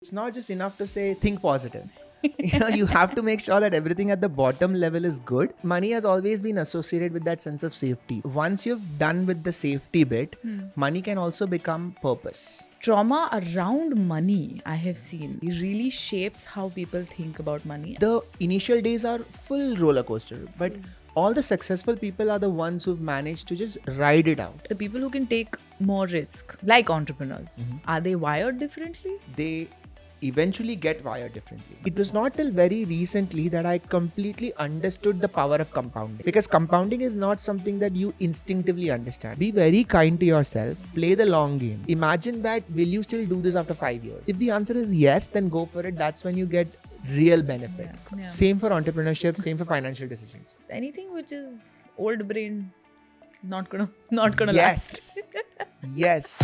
It's not just enough to say think positive. You have to make sure that everything at the bottom level is good. Money has always been associated with that sense of safety. Once you've done with the safety bit, money can also become purpose. Trauma around money, I have seen, it really shapes how people think about money. The initial days are full roller coaster, but all the successful people are the ones who've managed to just ride it out. The people who can take more risk, like entrepreneurs, are they wired differently? They eventually get wired differently. It was not till very recently that I completely understood the power of compounding. Because compounding is not something that you instinctively understand. Be very kind to yourself. Play the long game. Imagine that, will you still do this after 5 years? If the answer is yes, then go for it. That's when you get real benefit. Yeah. Same for entrepreneurship, same for financial decisions. Anything which is old brain, not gonna last. Yes.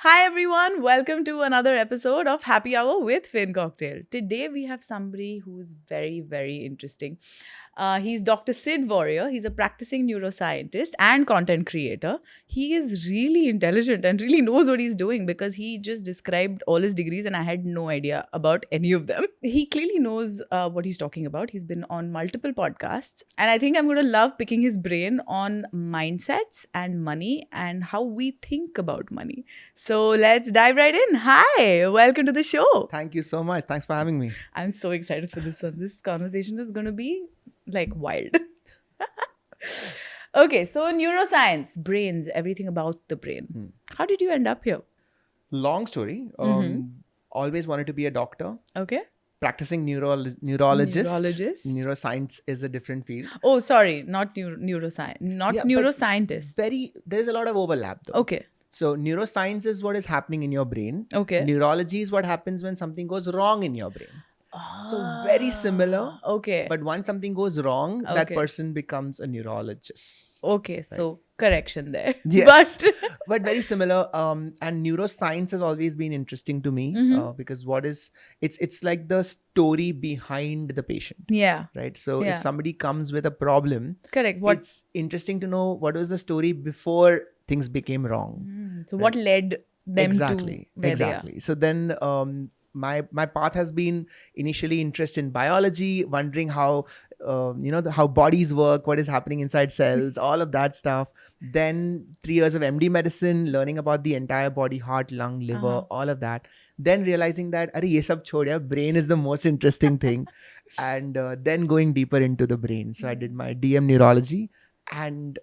Hi everyone, welcome to another episode of Happy Hour with FinCocktail. Today we have somebody who is very, very interesting. He's Dr. Siddharth Warrier. He's a practicing neuroscientist and content creator. He is really intelligent and really knows what he's doing because he just described all his degrees and I had no idea about any of them. He clearly knows what he's talking about. He's been on multiple podcasts and I think I'm going to love picking his brain on mindsets and money and how we think about money. So let's dive right in. Hi, welcome to the show. Thank you so much. Thanks for having me. I'm so excited for this one. This conversation is going to be like wild. Okay, so neuroscience, brains, everything about the brain. How did you end up here? Long story. Always wanted to be a doctor. Okay. Practicing neurologist. Neurologist. Neuroscience is a different field. Oh, sorry, not neuroscience, not Yeah, but neuroscientist. There's a lot of overlap though. Okay. So neuroscience is what is happening in your brain. Okay. Neurology is what happens when something goes wrong in your brain. So very similar. Okay. But once something goes wrong, that Okay. person becomes a neurologist. Okay, so correction there. Yes. But But very similar. And neuroscience has always been interesting to me because it's like the story behind the patient. yeah, Right. So Yeah. if somebody comes with a problem, correct. it's interesting to know what was the story before things became wrong. So what led them Exactly. to where Exactly. So then my path has been initially interest in biology, wondering how how bodies work, what is happening inside cells, all of that stuff. Then 3 years of MD medicine, learning about the entire body, heart, lung, liver, all of that. Then realizing that arey ye sab chhod yaar, brain is the most interesting thing, and then going deeper into the brain. So I did my DM neurology, and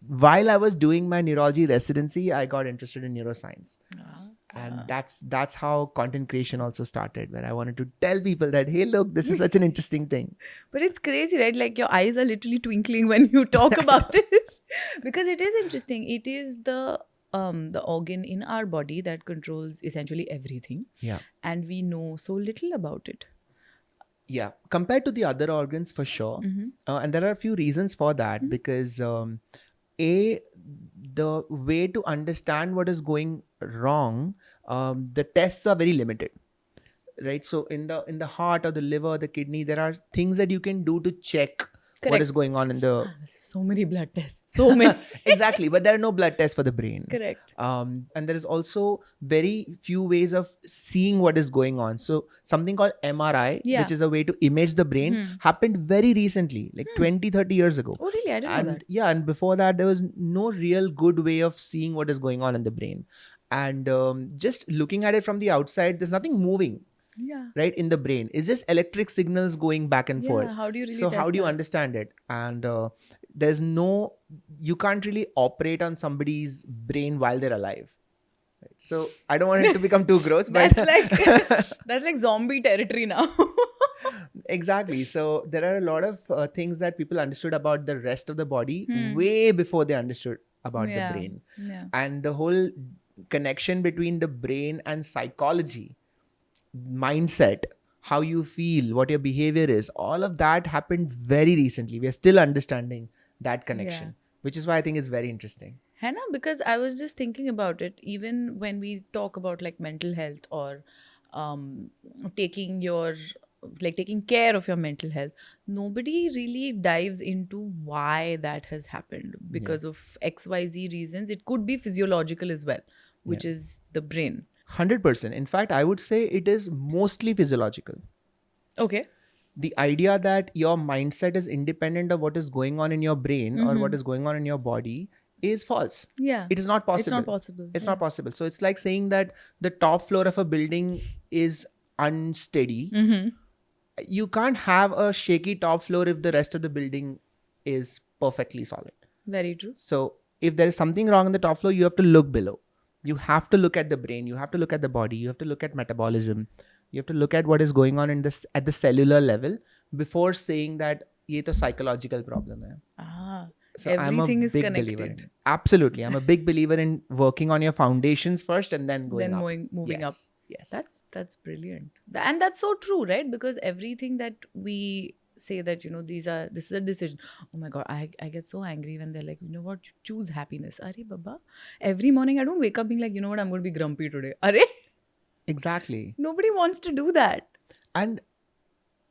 while I was doing my neurology residency, I got interested in neuroscience. And that's how content creation also started, where I wanted to tell people that, hey, look, this is such an interesting thing. But it's crazy, right? Like your eyes are literally twinkling when you talk about this because it is interesting. It is the organ in our body that controls essentially everything. Yeah. And we know so little about it. Yeah. Compared to the other organs, for sure. And there are a few reasons for that because the way to understand what is going wrong, the tests are very limited. Right. So in the heart or the liver, the kidney, there are things that you can do to check what Correct. is going on in the So many blood tests. So many. exactly, but there are no blood tests for the brain. Correct. And there is also very few ways of seeing what is going on. So something called MRI, Yeah. which is a way to image the brain, happened very recently, like 20-30 years ago. Oh, really? I didn't know that. And yeah, and before that, there was no real good way of seeing what is going on in the brain. And just looking at it from the outside, there's nothing moving. Yeah. Right in the brain, it's just electric signals going back and forth. How do you really So test how do you that? understand it? And you can't really operate on somebody's brain while they're alive. Right? So I don't want it to become too gross, but That's like zombie territory now. exactly. So there are a lot of things that people understood about the rest of the body way before they understood about the brain. Yeah. And the whole connection between the brain and psychology, mindset, how you feel, what your behavior is, all of that happened very recently. We are still understanding that connection, which is why I think it's very interesting. Hannah, because I was just thinking about it, even when we talk about like mental health or taking care of your mental health, nobody really dives into why that has happened because of XYZ reasons. It could be physiological as well, which is the brain. 100%. In fact, I would say it is mostly physiological. Okay. The idea that your mindset is independent of what is going on in your brain or what is going on in your body is false. Yeah. It is not possible. It's not possible. It's not possible. So it's like saying that the top floor of a building is unsteady. You can't have a shaky top floor if the rest of the building is perfectly solid. Very true. So if there is something wrong on the top floor, you have to look below. You have to look at the brain. You have to look at the body. You have to look at metabolism. You have to look at what is going on at the cellular level before saying that ये तो psychological problem hai. So Everything I'm a is big connected. believer in it. Absolutely. I'm a big believer in working on your foundations first and then going up. Moving Yes. up. Yes. That's brilliant. And that's so true, right? Because everything that we say that, this is a decision. Oh my God, I get so angry when they're like, you know what, choose happiness. Are baba, every morning I don't wake up being like, you know what, I'm going to be grumpy today. Are Exactly. nobody wants to do that. And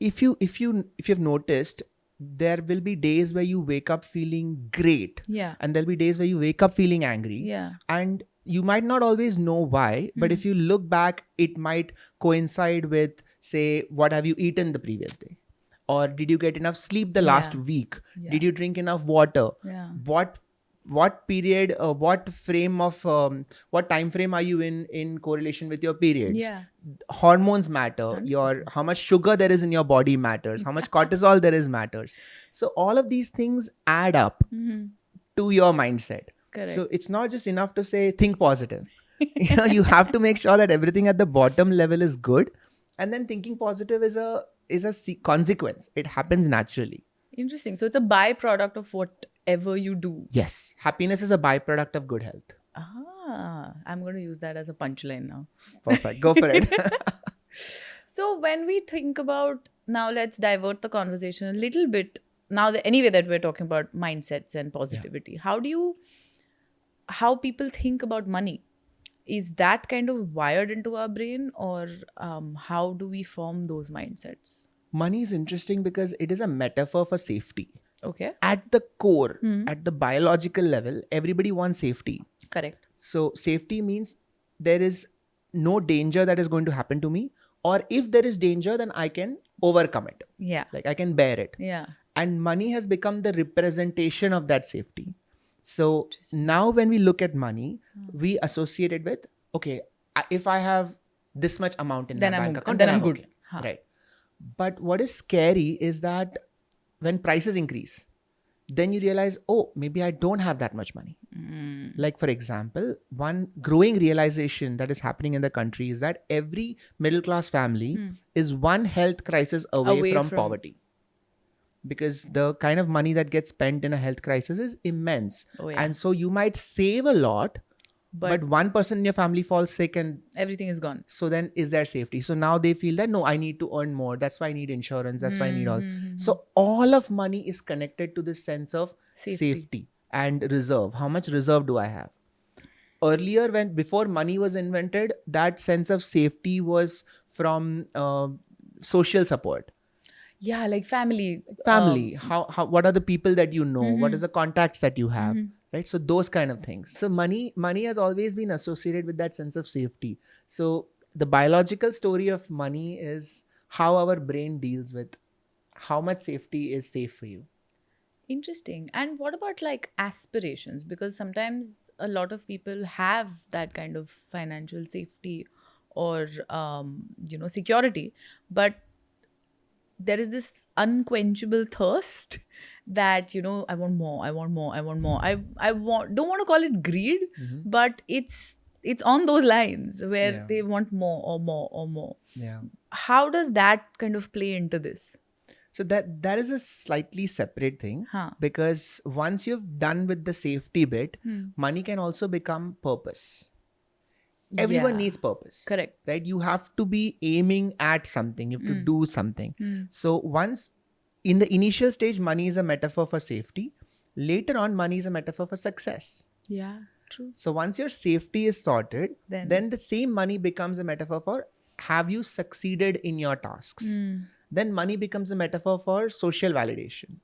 if you've noticed, there will be days where you wake up feeling great. Yeah. And there'll be days where you wake up feeling angry. Yeah. And you might not always know why, but if you look back, it might coincide with, say, what have you eaten the previous day? Or did you get enough sleep the last week? Yeah. Did you drink enough water? Yeah. What period, what time frame are you in correlation with your periods? Yeah. Hormones matter. 100%. How much sugar there is in your body matters. How much cortisol there is matters. So all of these things add up to your mindset. Correct. So it's not just enough to say think positive. You have to make sure that everything at the bottom level is good, and then thinking positive is a consequence. It happens naturally. Interesting. So it's a byproduct of whatever you do. Yes, happiness is a byproduct of good health. I'm going to use that as a punchline now. Perfect. Go for it. So when we think about, now let's divert the conversation a little bit. Now, anyway, that we're talking about mindsets and positivity. How people think about money, is that kind of wired into our brain, or how do we form those mindsets? Money is interesting because it is a metaphor for safety. Okay. At the core, at the biological level, everybody wants safety. Correct. So safety means there is no danger that is going to happen to me, or if there is danger, then I can overcome it. Yeah. Like I can bear it. Yeah. And money has become the representation of that safety. So now when we look at money, we associate it with, okay, if I have this much amount in my bank account, then I'm good. Okay. Right. But what is scary is that when prices increase, then you realize, oh, maybe I don't have that much money. Like, for example, one growing realization that is happening in the country is that every middle class family is one health crisis away from poverty. Because the kind of money that gets spent in a health crisis is immense. Oh, yeah. And so you might save a lot, but one person in your family falls sick and everything is gone. so then is there safety? So now they feel that, no, I need to earn more. That's why I need insurance. That's why I need all. So all of money is connected to this sense of safety and reserve. How much reserve do I have? Earlier, before money was invented, that sense of safety was from social support. Yeah, like family. What are the people that you know? What is the contacts that you have? Right? So those kind of things. So money has always been associated with that sense of safety. So the biological story of money is how our brain deals with how much safety is safe for you. Interesting. And what about like aspirations? Because sometimes a lot of people have that kind of financial safety or, security, but there is this unquenchable thirst that, I want more, I want more, I want more. Don't want to call it greed, but it's on those lines where they want more or more or more. Yeah. How does that kind of play into this? So that is a slightly separate thing, because once you've done with the safety bit, money can also become purpose. Everyone needs purpose. Correct. Right? You have to be aiming at something. You have to do something. So once in the initial stage, money is a metaphor for safety. Later on, money is a metaphor for success. Yeah, true. So once your safety is sorted, then the same money becomes a metaphor for have you succeeded in your tasks? Then money becomes a metaphor for social validation.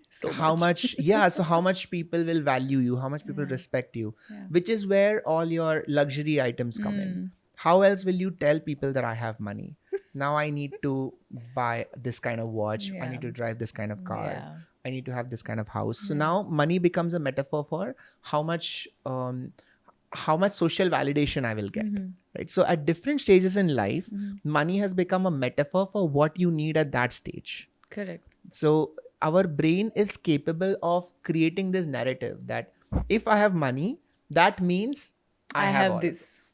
So How much. much, so how much people will value you, how much people Yeah. respect you, Yeah. which is where all your luxury items come in. How else will you tell people that I have money? Now I need to buy this kind of watch. I Yeah. need to drive this kind of car. Yeah. I need to have this kind of house. So Yeah. now money becomes a metaphor for how much social validation I will get. Right. So at different stages in life, money has become a metaphor for what you need at that stage. Correct. So our brain is capable of creating this narrative that if I have money, that means I have all of this.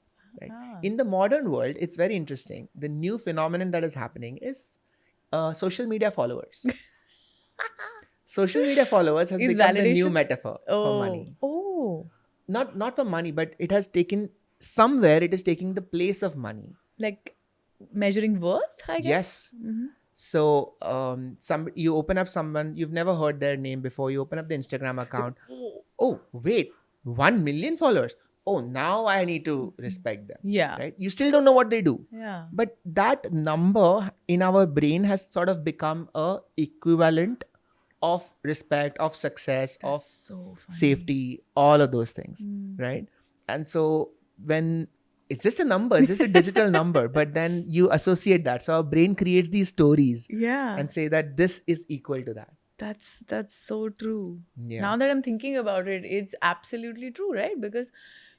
Right? Ah. In the modern world, it's very interesting. The new phenomenon that is happening is social media followers. Social media followers has Is become the new validation? metaphor for money. Oh. Not for money, but it has taken somewhere. It is taking the place of money. Like measuring worth, I guess. Yes. So you open up someone, you've never heard their name before. You open up the Instagram account. Oh, wait, 1 million followers. Oh, now I need to respect them. Yeah. Right? You still don't know what they do. Yeah. But that number in our brain has sort of become a equivalent of respect, of success, of That's so funny. safety, all of those things. Right? And so when it's just a number, it's just a digital number, but then you associate that. So our brain creates these stories Yeah. and say that this is equal to that. That's so true. Yeah. Now that I'm thinking about it, it's absolutely true, right? Because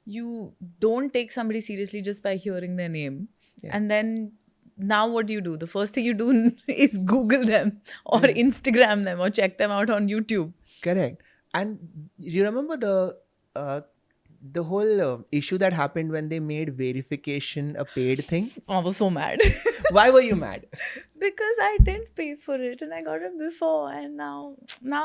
you don't take somebody seriously just by hearing their name. Yeah. And then now what do? The first thing you do is Google them or Instagram them or check them out on YouTube. Correct. And you remember the whole issue that happened when they made verification a paid thing? I was so mad. Why were you mad? Because I didn't pay for it and I got it before, and now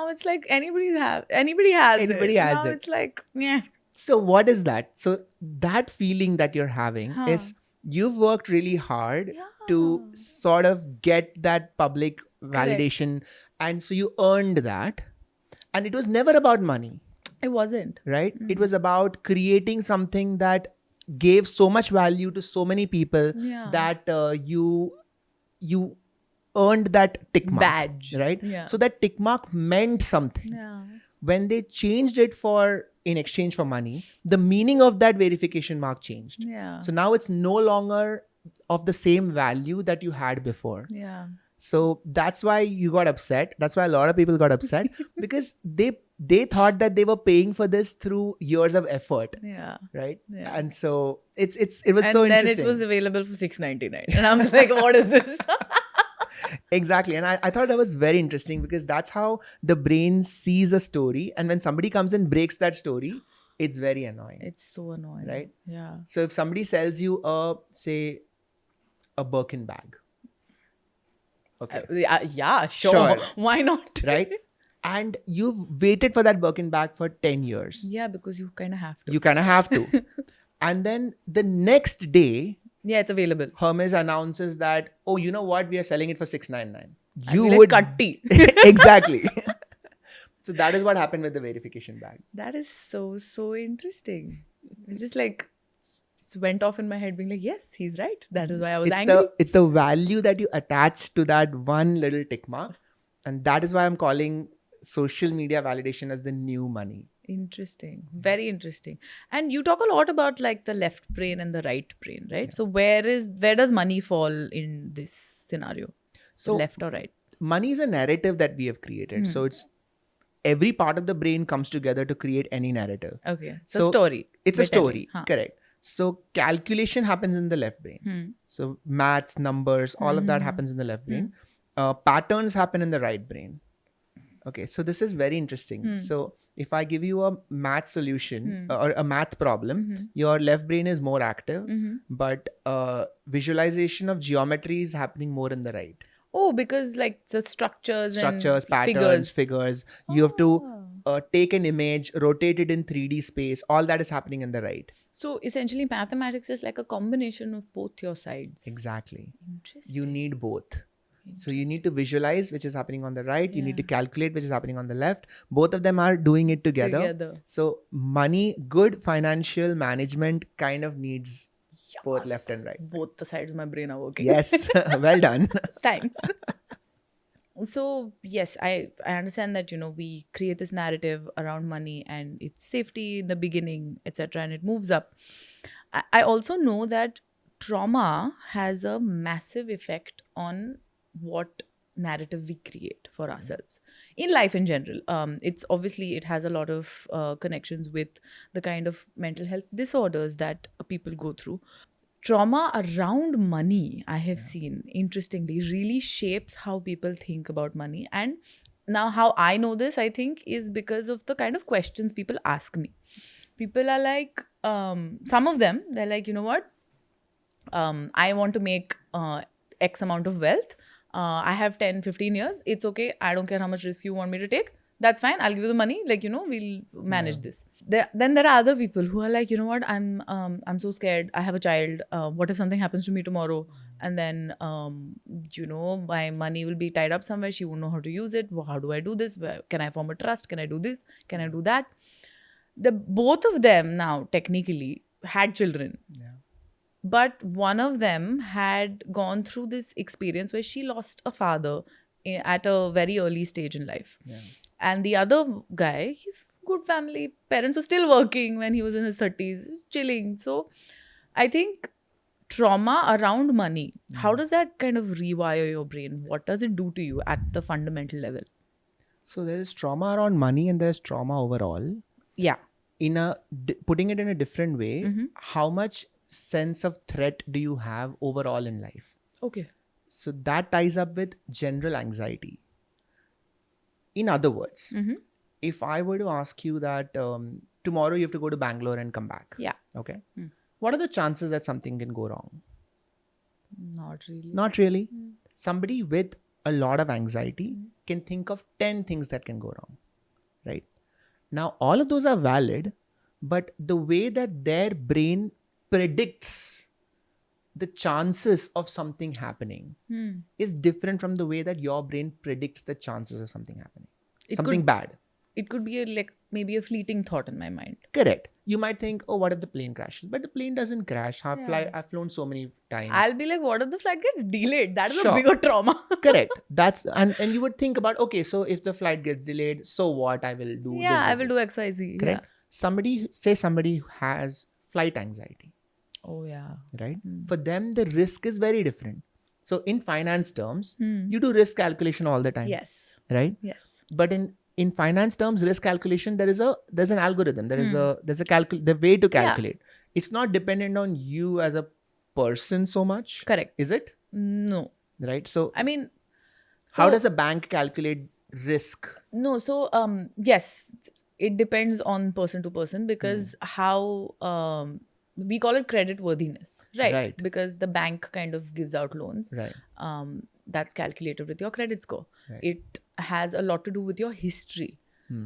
it's like anybody has Anybody it. has Now it. it's like, yeah. So what is that? So that feeling that you're having is you've worked really hard to sort of get that public validation. And so you earned that. And it was never about money, It wasn't. right? It was about creating something that gave so much value to so many people that you earned that tick mark. Badge. Right? Yeah. So that tick mark meant something. Yeah. When they changed it in exchange for money, the meaning of that verification mark changed. Yeah. So now it's no longer of the same value that you had before. Yeah. So that's why you got upset. That's why a lot of people got upset because they thought that they were paying for this through years of effort. Yeah. Right? Yeah. And so it was And so then interesting. it was available for $6.99. And I'm like, what is this? Exactly. And I thought that was very interesting because that's how the brain sees a story. And when somebody comes and breaks that story, it's very annoying. It's so annoying. Right? Yeah. So if somebody sells you say a Birkin bag. Okay. Yeah, sure. Why not? Right? And you've waited for that Birkin bag for 10 years. Yeah, because you kind of have to. You kind of have to. And then the next day, Yeah, it's available. Hermes announces that, oh, you know what? We are selling it for $699. You would cutty. Exactly. So that is what happened with the verification bag. That is so interesting. It's just like it went off in my head, being like, yes, he's right. That is why I was angry. It's the value that you attach to that one little tick mark. And that is why I'm calling social media validation as the new money. Interesting. Very interesting. And you talk a lot about like the left brain and the right brain, right? Yeah. So where does money fall in this scenario? So left or right? Money is a narrative that we have created. So it's every part of the brain comes together to create any narrative. Okay. So story. It's a story. Correct. So calculation happens in the left brain. So maths, numbers, all of that happens in the left brain. Patterns happen in the right brain. Okay. So this is very interesting. So if I give you a math solution or a math problem, your left brain is more active, but visualization of geometry is happening more in the right. Oh, because like the structures, patterns, figures. You have to take an image, rotate it in 3D space. All that is happening in the right. So essentially mathematics is like a combination of both your sides. Exactly. Interesting. You need both. So you need to visualize, which is happening on the right. You need to calculate, which is happening on the left. Both of them are doing it together. So money, good financial management kind of needs both left and right. Both the sides of my brain are working. Yes, well done. Thanks. So yes, I understand that, we create this narrative around money and it's safety in the beginning, etc., and it moves up. I also know that trauma has a massive effect on what narrative we create for ourselves in life in general. It's obviously, it has a lot of connections with the kind of mental health disorders that people go through. Trauma around money, I have seen, interestingly, really shapes how people think about money. And now, how I know this, I think, is because of the kind of questions people ask me. People are like, some of them, they're like, you know what? I want to make X amount of wealth. I have 10, 15 years. It's okay. I don't care how much risk you want me to take. That's fine. I'll give you the money. We'll manage this. Then there are other people who are like, you know what? I'm so scared. I have a child. What if something happens to me tomorrow? And then, my money will be tied up somewhere. She won't know how to use it. How do I do this? Can I form a trust? Can I do this? Can I do that? Both of them now technically had children. Yeah. But one of them had gone through this experience where she lost a father at a very early stage in life. Yeah. And the other guy, he's good family. Parents were still working when he was in his 30s, chilling. So I think trauma around money, how does that kind of rewire your brain? What does it do to you at the fundamental level? So there is trauma around money and there's trauma overall. Yeah. Putting it in a different way, how much sense of threat do you have overall in life? Okay. So that ties up with general anxiety. In other words, if I were to ask you that tomorrow you have to go to Bangalore and come back. Yeah. Okay. What are the chances that something can go wrong? Not really. Not really. Somebody with a lot of anxiety can think of 10 things that can go wrong. Right? Now, all of those are valid, but the way that their brain predicts the chances of something happening is different from the way that your brain predicts the chances of something happening. Something bad. It could be maybe a fleeting thought in my mind. Correct. You might think, oh, what if the plane crashes? But the plane doesn't crash. I've flown so many times. I'll be like, what if the flight gets delayed? That is Sure. a bigger trauma. Correct. And you would think about, okay, so if the flight gets delayed, so what? I will do Yeah, this, I will do XYZ. Correct. Somebody who has flight anxiety. Oh, yeah. Right? For them, the risk is very different. So in finance terms, you do risk calculation all the time. Yes. Right? Yes. But in finance terms, risk calculation, there's an algorithm. There's the way to calculate. Yeah. It's not dependent on you as a person so much. Correct. Is it? No. Right? So I mean, how does a bank calculate risk? No. So yes, it depends on person to person because how we call it credit worthiness, right? Because the bank kind of gives out loans. Right. That's calculated with your credit score. Right. It has a lot to do with your history.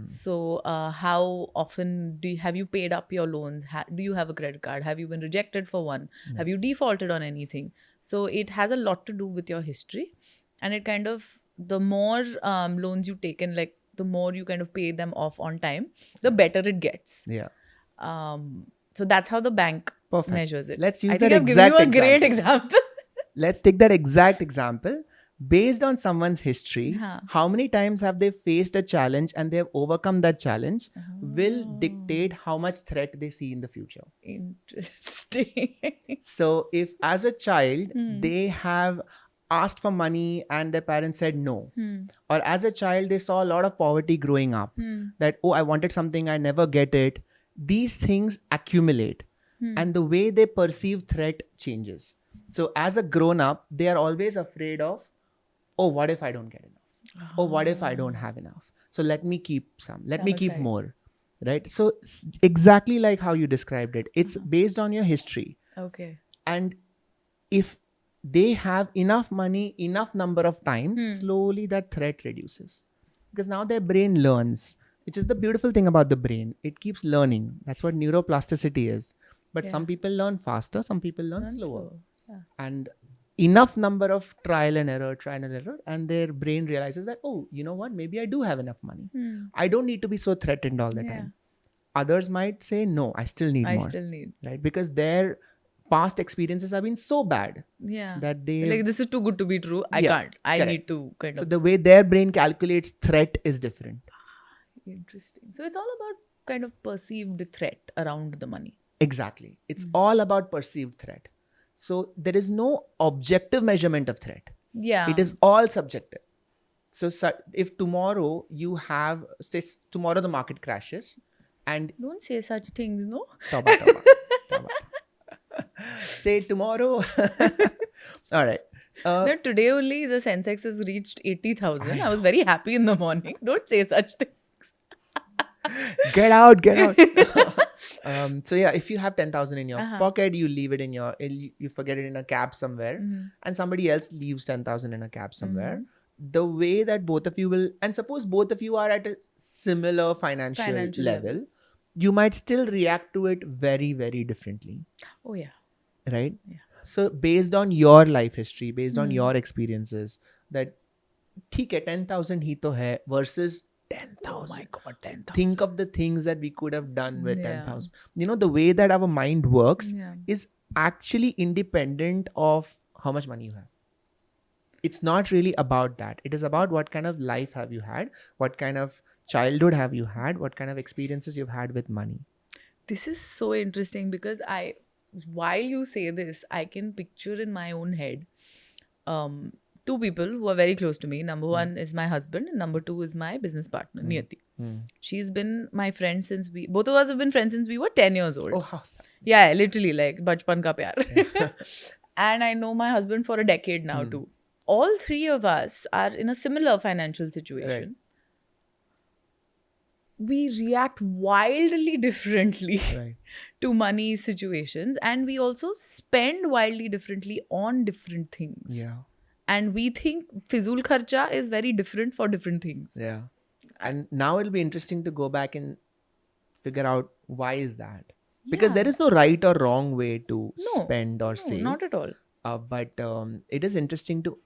So how often have you paid up your loans? Do you have a credit card? Have you been rejected for one? Have you defaulted on anything? So it has a lot to do with your history. And it kind of, the more loans you take in, the more you kind of pay them off on time, the better it gets. Yeah. So that's how the bank measures it. Let's use that exact example. I think I've given you a great example. Let's take that exact example. Based on someone's history, how many times have they faced a challenge and they have overcome that challenge will dictate how much threat they see in the future. Interesting. So if as a child, they have asked for money and their parents said no. Or as a child, they saw a lot of poverty growing up. That, oh, I wanted something, I never get it. These things accumulate. And the way they perceive threat changes. So as a grown-up, they are always afraid of, oh, what if I don't get enough? Oh, what if I don't have enough? So let me keep some. Let me keep more. Right? So exactly like how you described it. It's based on your history. Okay. And if they have enough money, enough number of times, slowly that threat reduces. Because now their brain learns, which is the beautiful thing about the brain. It keeps learning. That's what neuroplasticity is. But some people learn faster, some people learn slower. Yeah. And enough number of trial and error, and their brain realizes that, oh, you know what, maybe I do have enough money. I don't need to be so threatened all the time. Others might say, no, I still need more. I still need. Right? Because their past experiences have been so bad Yeah. that they Like, this is too good to be true. I Yeah, can't. I correct. need to kind So of. the way their brain calculates threat is different. Interesting. So it's all about kind of perceived threat around the money. Exactly. It's all about perceived threat. So there is no objective measurement of threat. Yeah. It is all subjective. So if tomorrow you have, say tomorrow the market crashes and Don't say such things, no? Tauba, tauba, tauba. Say tomorrow. All right. No, today only the Sensex has reached 80,000. I was very happy in the morning. Don't say such things. Get out. So yeah, if you have 10,000 in your Uh-huh. pocket, you leave it in you forget it in a cab somewhere, and somebody else leaves 10,000 in a cab somewhere. The way that both of you will, and suppose both of you are at a similar financial level, you might still react to it very, very differently. Oh yeah. Right? Yeah. So based on your life history, based on your experiences, that ठीक है 10,000 ही तो है versus 10,000. Oh my God, 10,000. Think of the things that we could have done with Yeah. 10,000. You know, the way that our mind works Yeah. is actually independent of how much money you have. It's not really about that. It is about what kind of life have you had, what kind of childhood have you had, what kind of experiences you've had with money. This is so interesting because while you say this, I can picture in my own head two people who are very close to me. Number one is my husband, and number two is my business partner, Niyati. She's been my friend since both of us have been friends since we were 10 years old. Oh, how? Yeah, literally, like bachpan ka pyar. And I know my husband for a decade now too. All three of us are in a similar financial situation. Right. We react wildly differently Right. to money situations, and we also spend wildly differently on different things. Yeah. And we think fizul kharcha is very different for different things. Yeah. And now it'll be interesting to go back and figure out why is that. Because there is no right or wrong way to spend or save. Not at all. But it is interesting to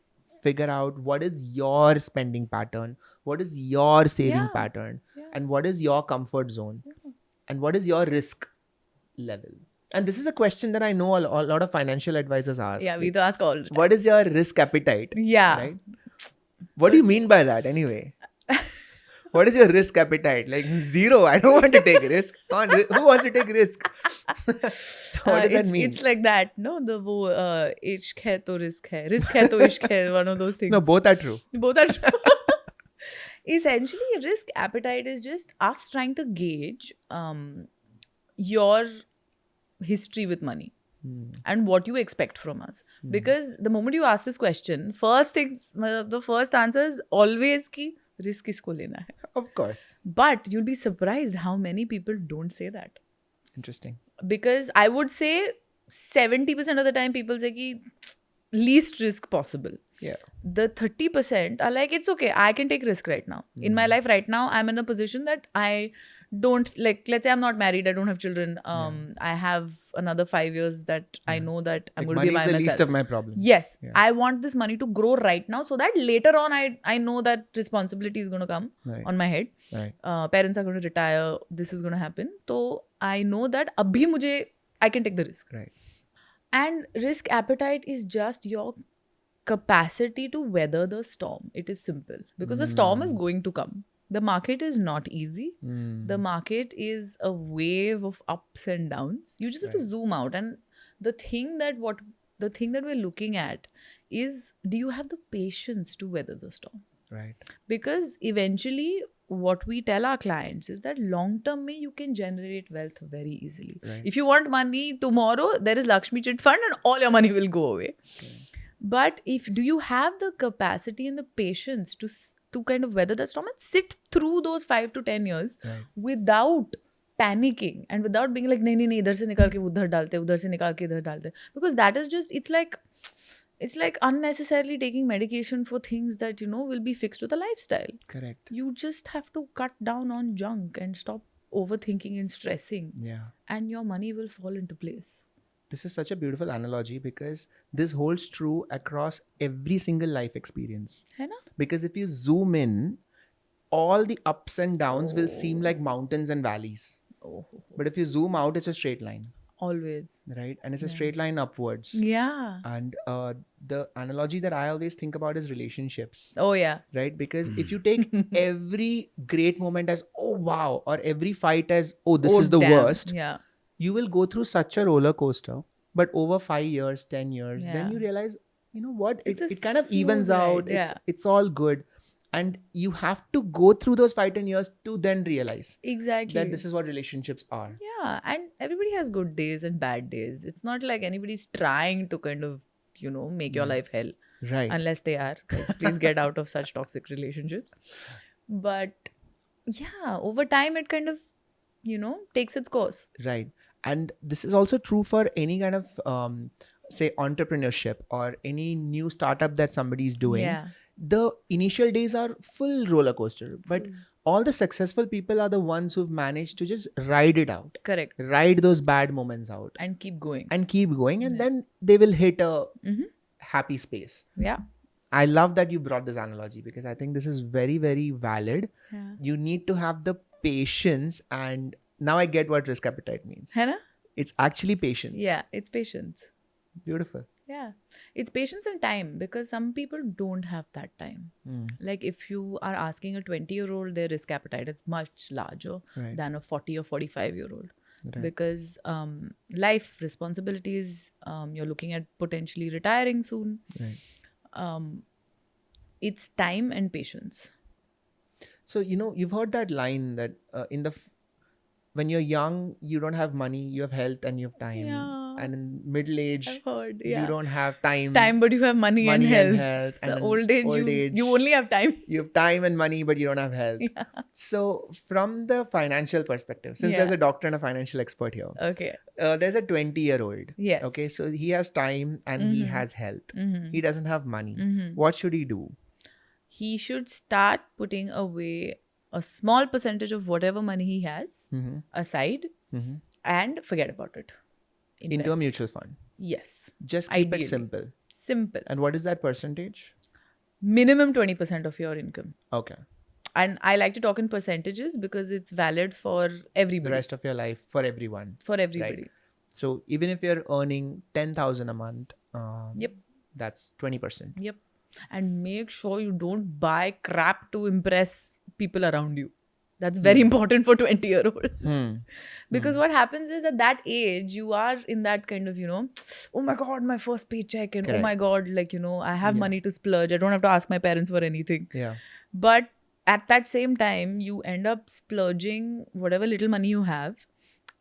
figure out what is your spending pattern, what is your saving pattern, and what is your comfort zone, and what is your risk level. And this is a question that I know a lot of financial advisors ask. Yeah, we do ask all the time. What is your risk appetite? Yeah. Right? What do you mean by that anyway? What is your risk appetite? Like 0. I don't want to take risk. Who wants to take risk? So what does that mean? It's like that, no? The ishq hai to risk hai to ishq hai. One of those things. No, both are true. Both are true. Essentially, risk appetite is just us trying to gauge your history with money and what you expect from us. Because the moment you ask this question, the first answer is always ki risk kisko lena hai. Of course. But you'll be surprised how many people don't say that. Interesting. Because I would say 70% of the time people say ki least risk possible. Yeah. The 30% are like, it's okay, I can take risk right now. In my life right now, I'm in a position that I don't, like, let's say I'm not married, I don't have children. I have another 5 years that I know that I'm going to be by myself. Money is the least of my problems. Yes. Yeah. I want this money to grow right now so that later on I know that responsibility is going to come on my head. Right. Parents are going to retire. This is going to happen. So I know that I can take the risk. Right. And risk appetite is just your capacity to weather the storm. It is simple because the storm is going to come. The market is not easy. The market is a wave of ups and downs. You just have to zoom out. And the thing that we're looking at is, do you have the patience to weather the storm? Right. Because eventually what we tell our clients is that long term mein you can generate wealth very easily. Right. If you want money tomorrow, there is Lakshmi Chit Fund and all your money will go away. Okay. But do you have the capacity and the patience to kind of weather that storm and sit through those 5 to 10 years without panicking and without being like, nahi, idhar se nikal ke udhar dalte, udhar se nikal ke idhar dalte. Because that is just, it's like unnecessarily taking medication for things that, will be fixed with a lifestyle. Correct. You just have to cut down on junk and stop overthinking and stressing. Yeah. And your money will fall into place. This is such a beautiful analogy because this holds true across every single life experience. Hai na? Because if you zoom in, all the ups and downs will seem like mountains and valleys. But if you zoom out, it's a straight line. Always. right? And it's a Yeah. straight line upwards. Yeah. And the analogy that I always think about is relationships, Oh, yeah. right? Because if you take every great moment as, oh, wow, or every fight as, oh, this Oh, is the damn. worst, Yeah. you will go through such a roller coaster. But over 5 years, 10 years, then Yeah. you realize, you know what, It's a it kind of smooth evens ride, out. yeah. It's all good. And you have to go through those 5, 10 years to then realize Exactly. that this is what relationships are. Yeah, and everybody has good days and bad days. It's not like anybody's trying to kind of, make your life hell. Right. Unless they are. Guys, please get out of such toxic relationships. But yeah, over time it kind of, takes its course. Right. And this is also true for any kind of, say, entrepreneurship or any new startup that somebody's doing. Yeah. The initial days are full roller coaster, but all the successful people are the ones who've managed to just ride it out, Correct. ride those bad moments out, And keep going. and keep going, and then they will hit a happy space. Yeah. I love that you brought this analogy because I think this is very, very valid. Yeah. You need to have the patience, and now I get what risk appetite means. Hai na? It's actually patience. Yeah, it's patience. Beautiful. Yeah. It's patience and time, because some people don't have that time. Like if you are asking a 20-year-old, their risk appetite is much larger Right. than a 40 or 45-year-old. Right. Because life responsibilities, you're looking at potentially retiring soon. Right. It's time and patience. So, you've heard that line that when you're young, you don't have money, you have health and you have time. Yeah. And in middle age, I've heard. you Yeah. don't have time. Time, but you have money and health. And The in old age, you only have time. You have time and money, but you don't have health. Yeah. So, from the financial perspective, since Yeah. there's a doctor and a financial expert here, Okay. there's a 20-year-old. Yes. Okay, so he has time and he has health. He doesn't have money. What should he do? He should start putting away a small percentage of whatever money he has aside and forget about it. Into a Invest. mutual fund. Yes. Just keep Ideally. it simple. Simple. And what is that percentage? Minimum 20% of your income. Okay. And I like to talk in percentages because it's valid for everybody. The rest of your life for everyone. For everybody. Right. So even if you're earning 10,000 a month, Yep. that's 20%. Yep. And make sure you don't buy crap to impress people around you. That's very important for 20-year-olds. Because what happens is at that age, you are in that kind of, oh my God, my first paycheck. And oh my God, I have money to splurge. I don't have to ask my parents for anything. Yeah. But at that same time, you end up splurging whatever little money you have.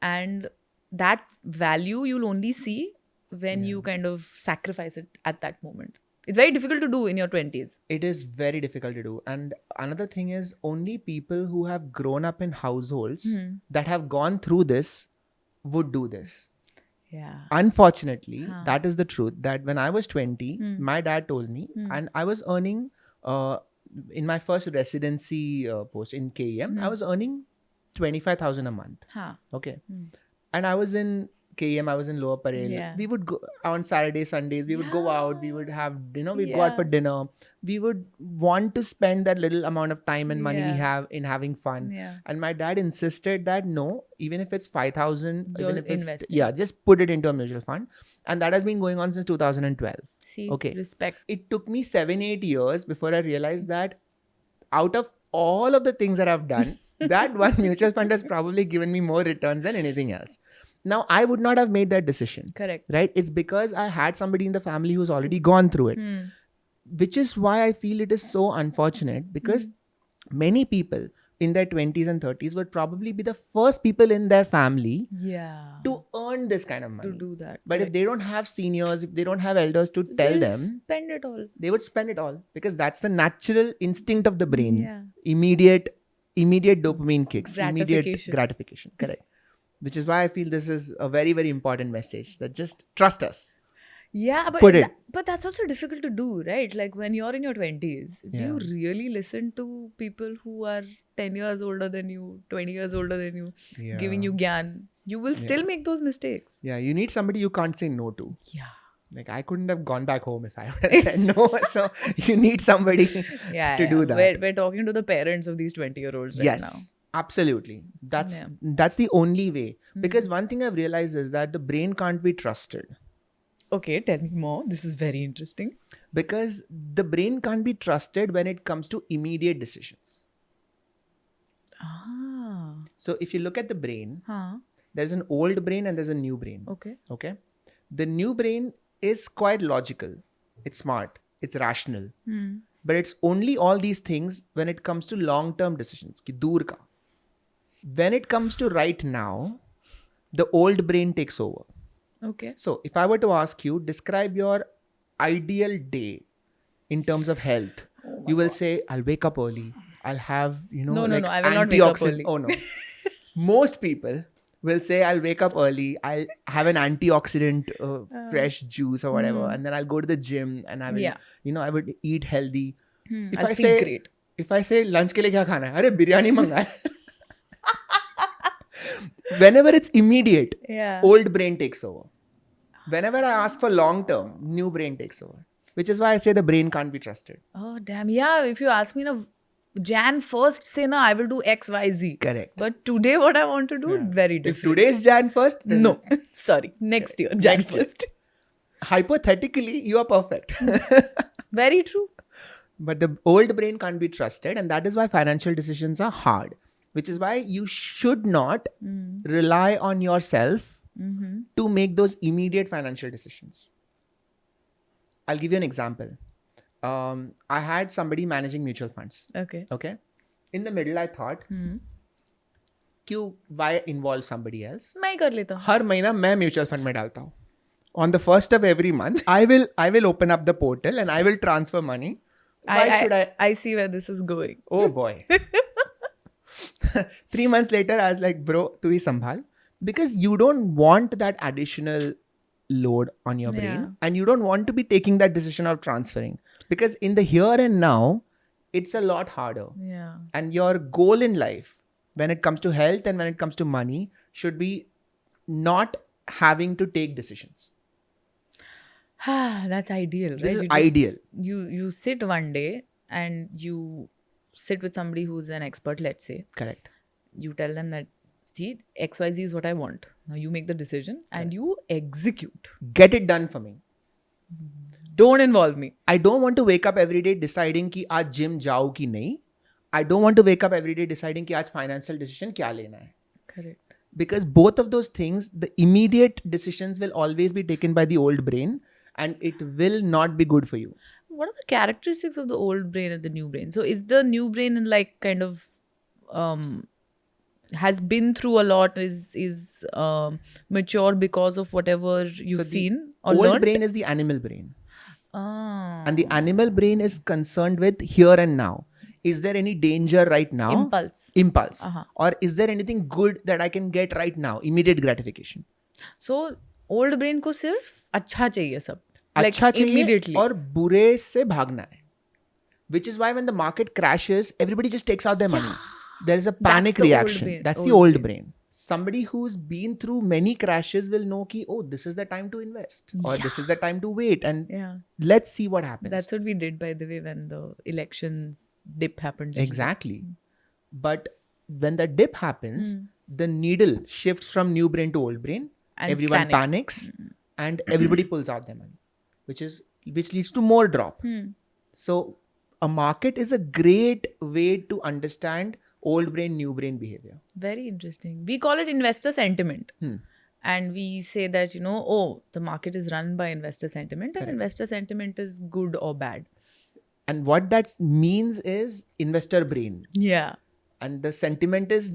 And that value you'll only see when you kind of sacrifice it at that moment. It's very difficult to do in your 20s. It is very difficult to do. And another thing is only people who have grown up in households that have gone through this would do this. Yeah. Unfortunately, that is the truth. That when I was 20, my dad told me, and I was earning, in my first residency post in KEM, I was earning 25,000 a month. Okay. And I was in KEM, I was in Lower Parel. Yeah. We would go on Saturdays, Sundays, we would go out, we would have, we'd go out for dinner. We would want to spend that little amount of time and money we have in having fun. Yeah. And my dad insisted that no, even if it's 5,000, even if it's, investing. just put it into a mutual fund. And that has been going on since 2012. See, Okay. respect. It took me 7-8 years before I realized that out of all of the things that I've done, that one mutual fund has probably given me more returns than anything else. Now, I would not have made that decision. Correct. Right? It's because I had somebody in the family who's already gone through it. Which is why I feel it is so unfortunate, because many people in their 20s and 30s would probably be the first people in their family to earn this kind of money. To do that. But if they don't have seniors, if they don't have elders to tell them, spend it all. they would spend it all, because that's the natural instinct of the brain. Yeah. Immediate dopamine kicks, immediate Gratification. gratification. Correct. Which is why I feel this is a very, very important message, that just trust us. Yeah, but Put it. But that's also difficult to do, right? Like when you're in your 20s, do you Yeah. really listen to people who are 10 years older than you, 20 years older than you, giving you gyan? You will still make those mistakes. Yeah, you need somebody you can't say no to. Yeah. Like, I couldn't have gone back home if I would have said no. So you need somebody to do that. We're talking to the parents of these 20-year-olds right now. Yes. Absolutely. That's Yeah. that's the only way. Because one thing I've realized is that the brain can't be trusted. Okay, tell me more. This is very interesting. Because the brain can't be trusted when it comes to immediate decisions. Ah. So if you look at the brain, Huh. there's an old brain and there's a new brain. Okay. Okay. The new brain is quite logical. It's smart. It's rational. But it's only all these things when it comes to long-term decisions. Ki dur ka. When it comes to right now, the old brain takes over. Okay. So if I were to ask you, describe your ideal day in terms of health, you will say, I'll wake up early. I'll have, No, like I will not wake up antioxidant. early. Oh no. Most people will say, I'll wake up early. I'll have an antioxidant fresh juice or whatever. And then I'll go to the gym and I will, Yeah. I would eat healthy. If I'll I feel say, great. if I say lunch ke liye kya khana hai? Arey biryani manga. Whenever it's immediate, Yeah. old brain takes over. Whenever I ask for long term, new brain takes over. Which is why I say the brain can't be trusted. Oh, damn. Yeah, if you ask me, Jan 1st, say, I will do X, Y, Z. Correct. But today, what I want to do, very If different. today is Jan 1st, then No. Sorry. Next year, Jan Next year. 1st. hypothetically, you are perfect. Very true. But the old brain can't be trusted. And that is why financial decisions are hard. Which is why you should not rely on yourself to make those immediate financial decisions. I'll give you an example. I had somebody managing mutual funds. Okay. Okay. In the middle, I thought, why involve somebody else? मैं ही कर लेता हूँ. हर महीना मैं mutual fund में डालता हूँ. On the first of every month, I will open up the portal and I will transfer money. Why should I? I see where this is going. Oh boy. 3 months later, I was like, bro, tu hi sambhal. Because you don't want that additional load on your brain. Yeah. And you don't want to be taking that decision of transferring. Because in the here and now, it's a lot harder. Yeah. And your goal in life, when it comes to health and when it comes to money, should be not having to take decisions. That's ideal, right? This is You just- ideal. You sit one day and you sit with somebody who's an expert, let's say. Correct. You tell them that, see, XYZ is what I want. Now you make the decision and you execute. Get it done for me. Don't involve me. I don't want to wake up every day deciding कि आज gym जाऊँ कि नहीं. I don't want to wake up every day deciding कि आज financial decision क्या लेना है. Correct. Because both of those things, the immediate decisions will always be taken by the old brain and it will not be good for you. What are the characteristics of the old brain and the new brain? So is the new brain like kind of has been through a lot, is mature because of whatever you've So the seen or old learned? brain is the animal brain. Ah. And the animal brain is concerned with here and now. Is there any danger right now? Impulse. Uh-huh. Or is there anything good that I can get right now? Immediate gratification. So old brain को सिर्फ अच्छा चाहिए सब. Like अच्छा चाहिए immediately. और बुरे से भागना है. Which is why when the market crashes, everybody just takes out their money. There is a panic the old reaction. brain. That's the old brain. Somebody who's been through many crashes will know ki, oh, this is the time to invest. Or this is the time to wait. And Yeah. let's see what happens. That's what we did, by the way, when the elections dip happened. Exactly. But when the dip happens, the needle shifts from new brain to old brain. And Everyone panics and everybody pulls out their money, which leads to more drop. So a market is a great way to understand old brain, new brain behavior. Very interesting. We call it investor sentiment. And we say that, the market is run by investor sentiment and investor sentiment is good or bad. And what that means is investor brain. Yeah. And the sentiment is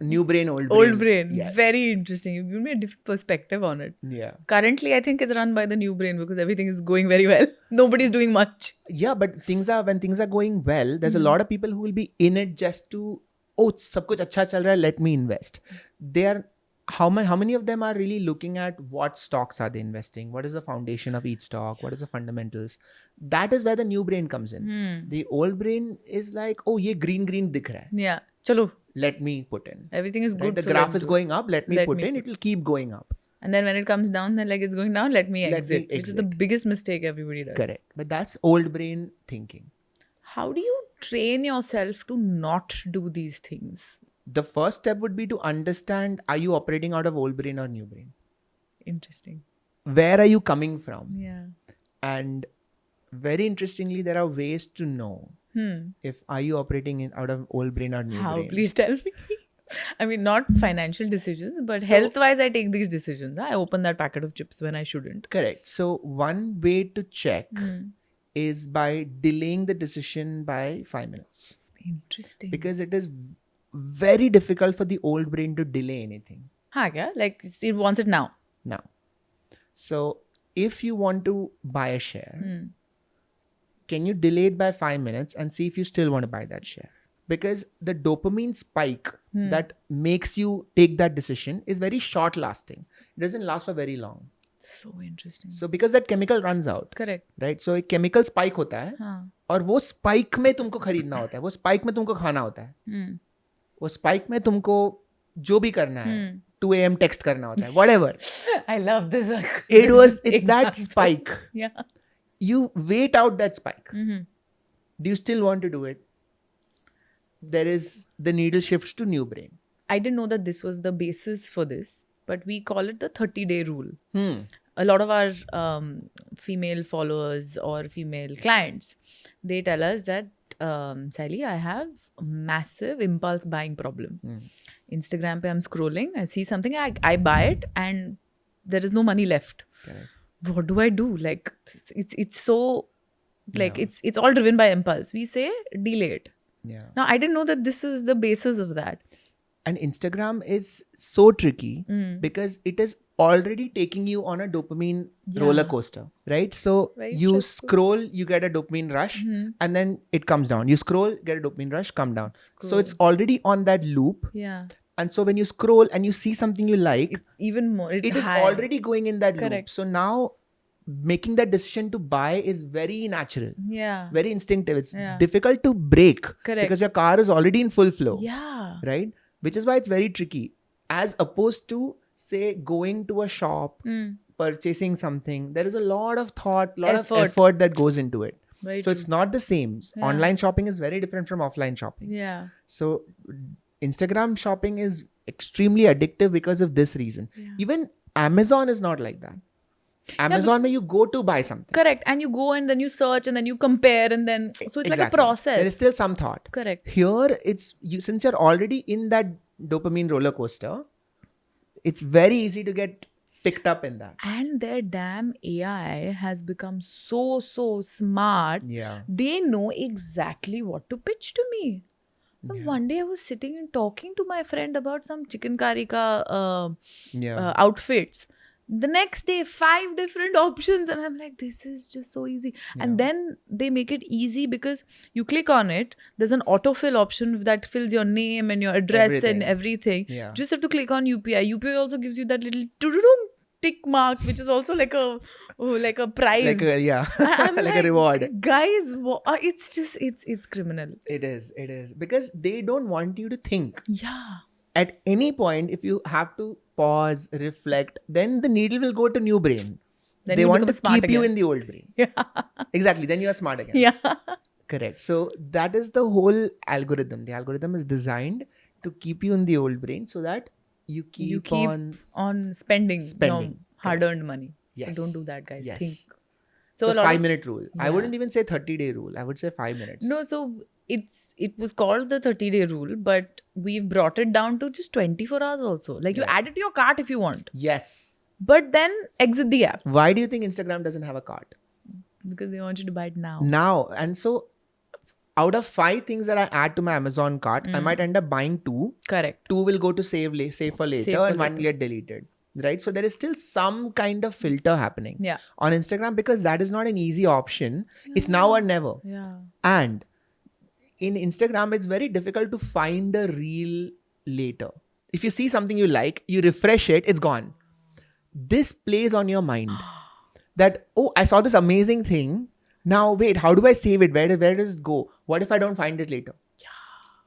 new brain, old brain. Old brain. Yes. Very interesting. You give me a different perspective on it. Yeah. Currently, I think it's run by the new brain because everything is going very well. Nobody's doing much. Yeah, but when things are going well, there's a lot of people who will be in it just to, sab kuch acha chal raha hai, let me invest. How many of them are really looking at what stocks are they investing? What is the foundation of each stock? What is the fundamentals? That is where the new brain comes in. The old brain is like, ye green dikh raha hai. Yeah. Chalo. Let me put in. Everything is good. The so graph let's is do it. going up. Let me put in. It will keep going up. And then when it comes down, then like it's going down, let me exit. Which is the exit. biggest mistake everybody does. Correct. But that's old brain thinking. How do you train yourself to not do these things? the first step would be to understand, are you operating out of old brain or new brain? Interesting. Where are you coming from? Yeah. And very interestingly, there are ways to know if are you operating in out of old brain or new How? brain. Please tell me. I mean, not financial decisions, but So- health-wise, I take these decisions. I open that packet of chips when I shouldn't. Correct. So one way to check is by delaying the decision by 5 minutes. Interesting. Because it is very difficult for the old brain to delay anything हाँ क्या? Like it wants it now. now. So if you want to buy a share, can you delay it by 5 minutes and see if you still want to buy that share? Because the dopamine spike that makes you take that decision is very short lasting. It doesn't last for very long. So interesting. So because that chemical runs out, Correct. right? So एक chemical spike होता है हाँ. और वो spike में तुमको खरीदना होता है, वो spike में तुमको खाना होता है, वो spike में तुमको जो भी करना है, 2 a.m. text करना होता है, whatever. I love this. It's that spike. Yeah. You wait out that spike. Do you still want to do it? There is the needle shifts to new brain. I didn't know that this was the basis for this, but we call it the 30-day rule. A lot of our female followers or female clients, they tell us that, Sayali, I have a massive impulse buying problem. Instagram pe I'm scrolling, I see something, I buy it and there is no money left. Correct. What do I do? Like it's so like it's all driven by impulse. We say delay it. Yeah. Now I didn't know that this is the basis of that. And Instagram is so tricky because it is already taking you on a dopamine roller coaster, right? So Very you stressful. scroll, you get a dopamine rush, and then it comes down. You scroll, get a dopamine rush, come down. So it's already on that loop. Yeah. And so when you scroll and you see something you like, It's even more. it is high. already going in that loop. Correct. So now making that decision to buy is very natural, Yeah. very instinctive. It's Yeah. difficult to break Correct. because your car is already in full flow, Yeah. right? Which is why it's very tricky. As opposed to, say, going to a shop, purchasing something, there is a lot of thought, lot of effort that goes into it. Very So it's not the same. Yeah. Online shopping is very different from offline shopping. Yeah. So Instagram shopping is extremely addictive because of this reason. Even Amazon is not like that. Amazon where you go to buy something. Correct. And you go and then you search and then you compare and then so it's like a Exactly. process. There is still some thought. Correct. Here, it's you since you're already in that dopamine roller coaster, it's very easy to get picked up in that. And their damn AI has become so smart. Yeah. They know exactly what to pitch to me. And one day I was sitting and talking to my friend about some chicken curry ka outfits. The next day, 5 different options. And I'm like, this is just so easy. And then they make it easy because you click on it. There's an autofill option that fills your name and your address and everything. Yeah. Just have to click on UPI. UPI also gives you that little tududum tick mark, which is also like a prize. Like a, yeah, I'm like a reward. Guys, it's just, it's criminal. It is. Because they don't want you to think. Yeah. At any point, if you have to pause, reflect, then the needle will go to new brain. Then They you want to become smart keep you again. in the old brain. Yeah. Exactly. Then you are smart again. Yeah. Correct. So that is the whole algorithm. The algorithm is designed to keep you in the old brain so that you keep on spending. Hard-earned money. Yes. So don't do that, guys. Yes. Think. So a lot 5-minute rule. I Yeah. wouldn't even say 30-day rule. I would say 5 minutes. No, so it was called the 30-day rule, but we've brought it down to just 24 hours also. Like you add it to your cart if you want, Yes. but then exit the app Why do you think Instagram doesn't have a cart? because they want you to buy it now. Now. And so out of 5 things that I add to my Amazon cart, I might end up buying 2. Correct. 2 will go to save for later Save for and 1 will get deleted. Right? So there is still some kind of filter happening Yeah. on Instagram because that is not an easy option. It's now or never. Yeah. And in Instagram, it's very difficult to find a reel later. If you see something you like, you refresh it, it's gone. This plays on your mind that, oh, I saw this amazing thing. Now, wait, how do I save it? Where does it go? What if I don't find it later? Yeah.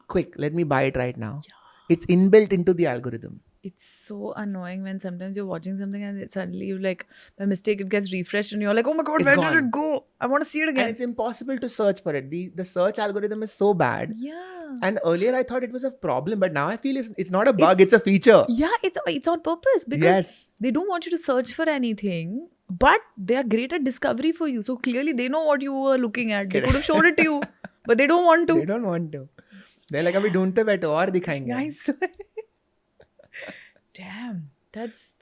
Quick, let me buy it right now. Yeah. It's inbuilt into the algorithm. It's so annoying when sometimes you're watching something and suddenly you like, by mistake, it gets refreshed and you're like, oh my God, It's where gone. did it go? I want to see it again. And it's impossible to search for it. The search algorithm is so bad. Yeah. And earlier I thought it was a problem, but now I feel it's not a bug, it's a feature. Yeah, it's on purpose because Yes. they don't want you to search for anything, but they are great at discovery for you. So clearly they know what you were looking at. They could have showed it to you, but they don't want to. They don't want to. They're like, अभी ढूंढते बैठो और दिखाएंगे. I swear. Damn, that's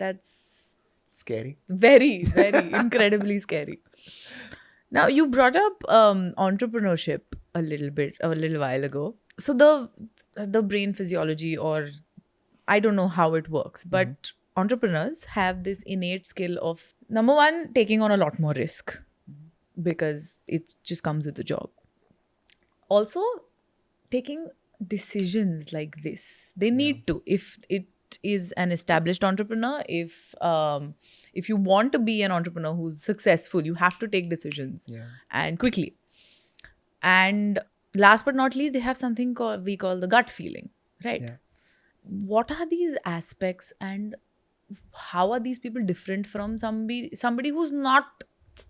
Scary. very, very incredibly scary. Now you brought up entrepreneurship a little while ago. So the brain physiology, or I don't know how it works, but entrepreneurs have this innate skill of, number one, taking on a lot more risk because it just comes with the job. Also, taking decisions like this. They need to. If it is an established entrepreneur, if you want to be an entrepreneur who's successful, you have to take decisions and quickly. And last but not least, they have something we call the gut feeling, right? Yeah. What are these aspects and how are these people different from somebody who's not,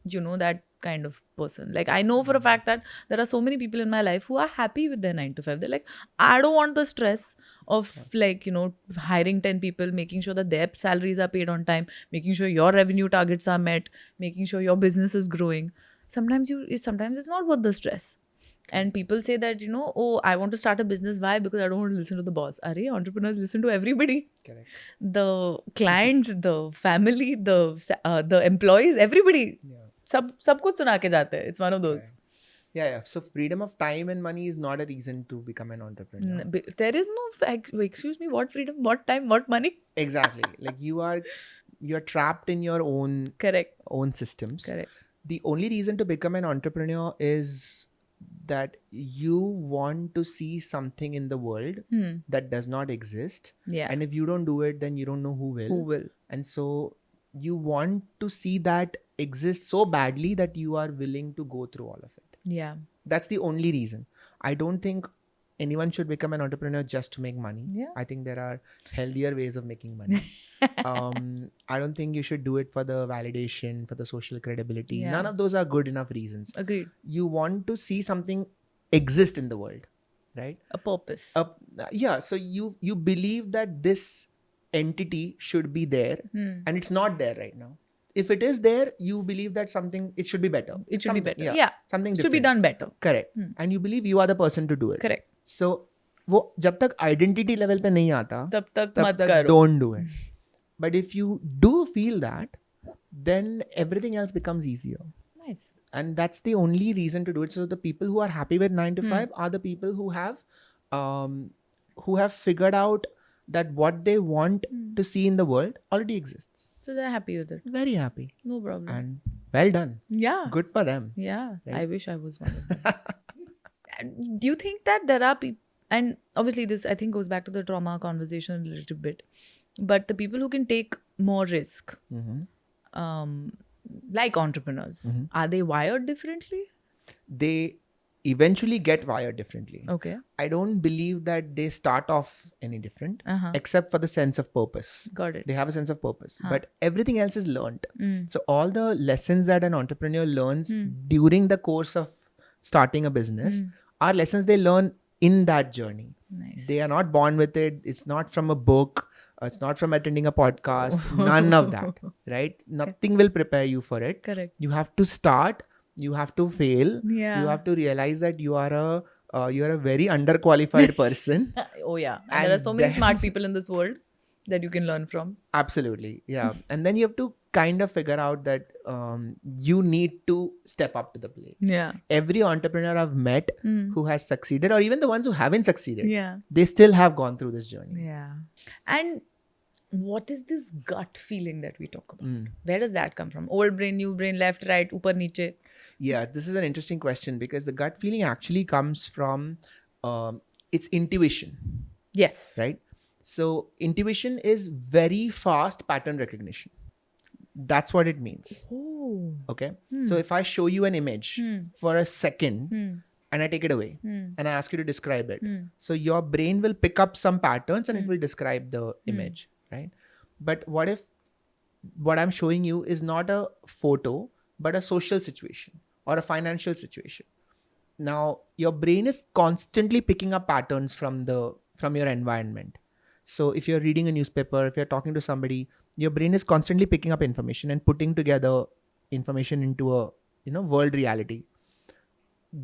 that kind of person? Like, I know for a fact that there are so many people in my life who are happy with their 9 to 5. They're like, I don't want the stress of hiring 10 people, making sure that their salaries are paid on time, making sure your revenue targets are met, making sure your business is growing. Sometimes it's not worth the stress. And people say that, oh, I want to start a business. Why? Because I don't want to listen to the boss. Arey, entrepreneurs listen to everybody. Correct. The clients, the family, the employees, everybody. सब कुछ सुना के जाते हैं. It's one of those. Yeah. So freedom of time and money is not a reason to become an entrepreneur. There is no, excuse me, what freedom, what time, what money? Exactly. Like you're trapped in your own own systems. Correct. The only reason to become an entrepreneur is that you want to see something in the world that does not exist. Yeah. And if you don't do it, then you don't know who will. Who will. And so you want to see that exist so badly that you are willing to go through all of it. Yeah. That's the only reason. I don't think anyone should become an entrepreneur just to make money. Yeah. I think there are healthier ways of making money. I don't think you should do it for the validation, for the social credibility. Yeah. None of those are good enough reasons. Agreed. You want to see something exist in the world, right? A purpose. Yeah. So you believe that this entity should be there and it's not there right now. If it is there, you believe that it should be better. It should be better. Yeah. Something different. Should be done better. Correct. And you believe you are the person to do it. Correct. So वो जब तक identity level पे नहीं आता तब तक मत करो. Don't do it. But if you do feel that, then everything else becomes easier. Nice. And that's the only reason to do it. So the people who are happy with 9 to 5 are the people who have figured out that what they want to see in the world already exists. So they're happy with it. Very happy. No problem. And well done. Yeah. Good for them. Yeah. Right? I wish I was one of them. Do you think that there are people, and obviously this I think goes back to the trauma conversation a little bit, but the people who can take more risk, like entrepreneurs, are they wired differently? They eventually get wired differently. Okay. I don't believe that they start off any different, except for the sense of purpose. Got it. They have a sense of purpose, but everything else is learned. So all the lessons that an entrepreneur learns during the course of starting a business are lessons they learn in that journey. Nice. They are not born with it. It's not from a book. It's not from attending a podcast. None of that, right? Nothing will prepare you for it. Correct. You have to start. You have to fail. Yeah. You have to realize that you are a very underqualified person. Oh yeah. And there are so many smart people in this world that you can learn from. Absolutely. Yeah. And then you have to kind of figure out that you need to step up to the plate. Yeah. Every entrepreneur I've met who has succeeded, or even the ones who haven't succeeded, Yeah. they still have gone through this journey. Yeah. And what is this gut feeling that we talk about? Where does that come from? Old brain, new brain, left, right, upar, niche? Yeah, this is an interesting question because the gut feeling actually comes from its intuition, Yes. right? So intuition is very fast pattern recognition. That's what it means. Oh. Okay. So if I show you an image for a second and I take it away and I ask you to describe it, so your brain will pick up some patterns and it will describe the image, right? But what if what I'm showing you is not a photo, but a social situation or a financial situation? Now, your brain is constantly picking up patterns from your environment. So if you're reading a newspaper, if you're talking to somebody, your brain is constantly picking up information and putting together information into a world reality.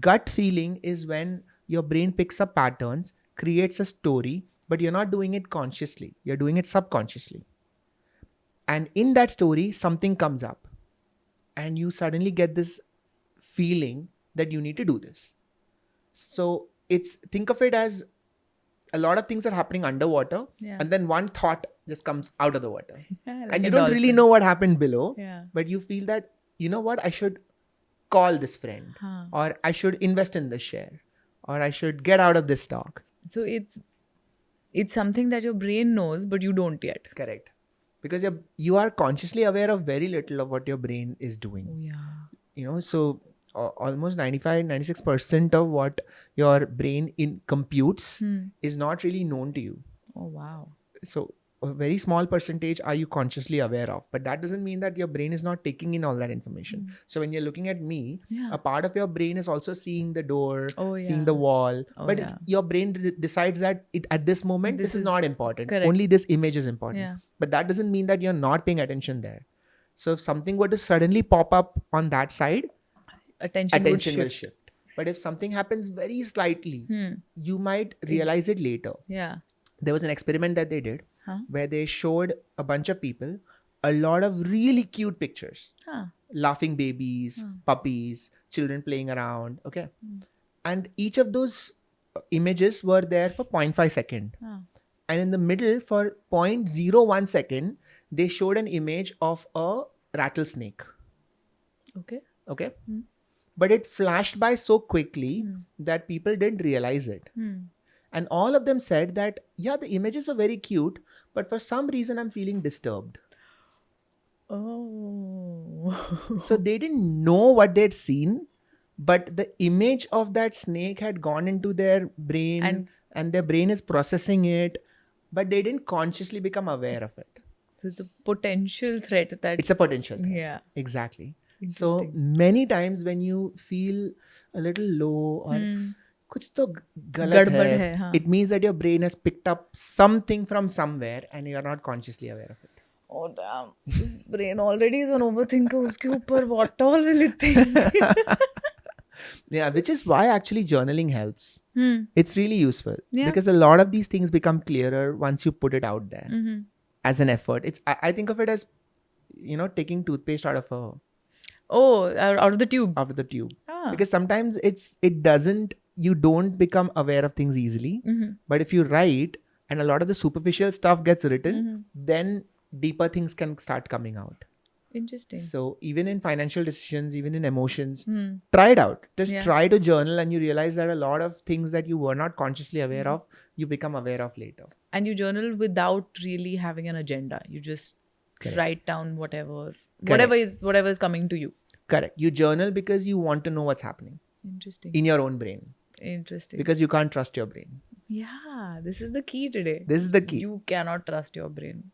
Gut feeling is when your brain picks up patterns, creates a story, but you're not doing it consciously. You're doing it subconsciously. And in that story, something comes up. And you suddenly get this feeling that you need to do this. So think of it as a lot of things are happening underwater, and then one thought just comes out of the water. Like and a you don't really dolphin. know what happened below, Yeah. but you feel that, you know what, I should call this friend, or I should invest in this share, or I should get out of this stock. So it's something that your brain knows, but you don't yet. Correct. Because you are consciously aware of very little of what your brain is doing. Oh, yeah. So almost 95-96% of what your brain computes is not really known to you. Oh, wow. So a very small percentage are you consciously aware of, but that doesn't mean that your brain is not taking in all that information. So when you're looking at me, a part of your brain is also seeing the door, seeing the wall, but it's your brain decides that at this moment this is not important. Correct. Only this image is important. But that doesn't mean that you're not paying attention there. So if something were to suddenly pop up on that side, attention will shift. But if something happens very slightly, you might realize it later. Yeah. There was an experiment that they did where they showed a bunch of people a lot of really cute pictures. Laughing babies, puppies, children playing around. Okay. And each of those images were there for 0.5 second. And in the middle, for 0.01 second, they showed an image of a rattlesnake. Okay. But it flashed by so quickly that people didn't realize it. And all of them said that, yeah, the images are very cute, but for some reason I'm feeling disturbed. Oh. So they didn't know what they'd seen, but the image of that snake had gone into their brain and their brain is processing it, but they didn't consciously become aware of it. So it's a potential threat that... It's a potential threat. Yeah. Exactly. So many times when you feel a little low or kuch to galat hai, it means that your brain has picked up something from somewhere and you are not consciously aware of it. Oh damn, his brain already is an overthinker. Uske upar what all will it think? Yeah, which is why actually journaling helps. It's really useful because a lot of these things become clearer once you put it out there as an effort. I think of it as, taking toothpaste out of a... out of the tube. Out of the tube. Because sometimes you don't become aware of things easily. But if you write and a lot of the superficial stuff gets written, then deeper things can start coming out. Interesting. So even in financial decisions, even in emotions, try it out. Just try to journal and you realize that a lot of things that you were not consciously aware of, you become aware of later. And you journal without really having an agenda. You just write down whatever is coming to you. Correct. You journal because you want to know what's happening. Interesting. In your own brain. Interesting. Because you can't trust your brain. Yeah, this is the key today. This is the key. You cannot trust your brain.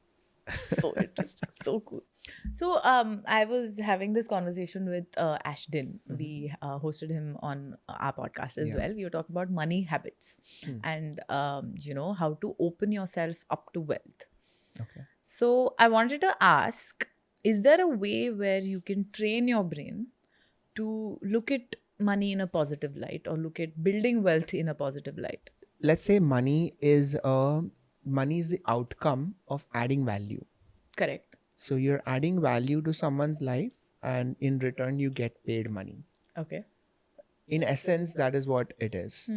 So interesting. So cool. So I was having this conversation with Ashton. We hosted him on our podcast as well. We were talking about money habits and how to open yourself up to wealth. Okay. So I wanted to ask, is there a way where you can train your brain to look at money in a positive light or look at building wealth in a positive light? Let's say money is the outcome of adding value. Correct. So you're adding value to someone's life and in return you get paid money. Okay. In essence, that is what it is.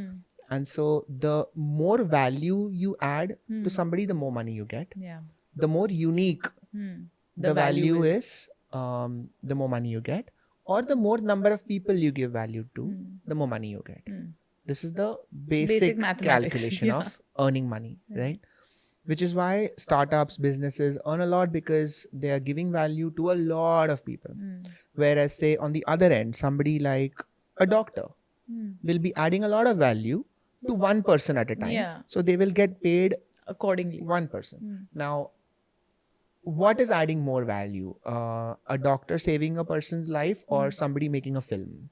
And so the more value you add to somebody, the more money you get. Yeah. The more unique the value is, the more money you get. Or the more number of people you give value to, the more money you get. This is the basic calculation of earning money, right? Which is why startups, businesses earn a lot because they are giving value to a lot of people. Whereas, say, on the other end, somebody like a doctor will be adding a lot of value to one person at a time. Yeah. So they will get paid accordingly. One person. Now, what is adding more value? A doctor saving a person's life or somebody making a film?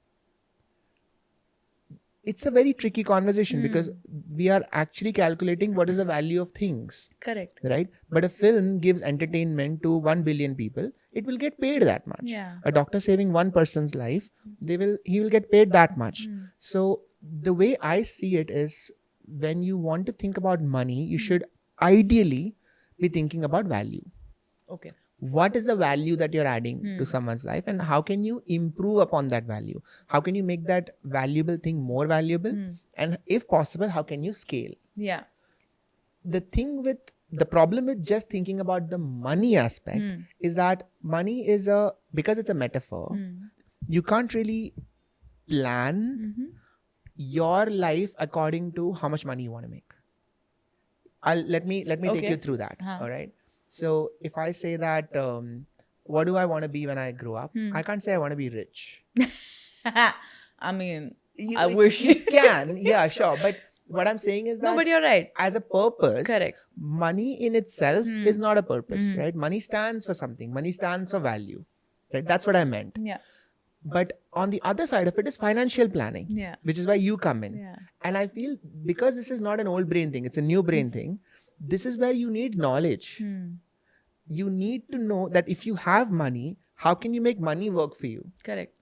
it's a very tricky conversation because we are actually calculating what is the value of things. Correct. Right? But a film gives entertainment to 1 billion people. It will get paid that much. Yeah. A doctor saving one person's life, he will get paid that much. So the way I see it is, when you want to think about money, you should ideally be thinking about value. Okay. What is the value that you're adding to someone's life, and how can you improve upon that value? How can you make that valuable thing more valuable? And if possible, how can you scale? Yeah. The problem with just thinking about the money aspect is that money is because it's a metaphor, you can't really plan your life according to how much money you want to make. Let me take you through that. All right. So if I say that, what do I want to be when I grow up? I can't say I want to be rich. I mean, I wish you can. Yeah, sure. But what I'm saying is that, no, but you're right. as a purpose, Correct. money in itself is not a purpose, right? Money stands for something. Money stands for value, right? That's what I meant. Yeah. But on the other side of it is financial planning, which is why you come in. Yeah. And I feel, because this is not an old brain thing, it's a new brain thing. This is where you need knowledge. You need to know that if you have money, how can you make money work for you? Correct.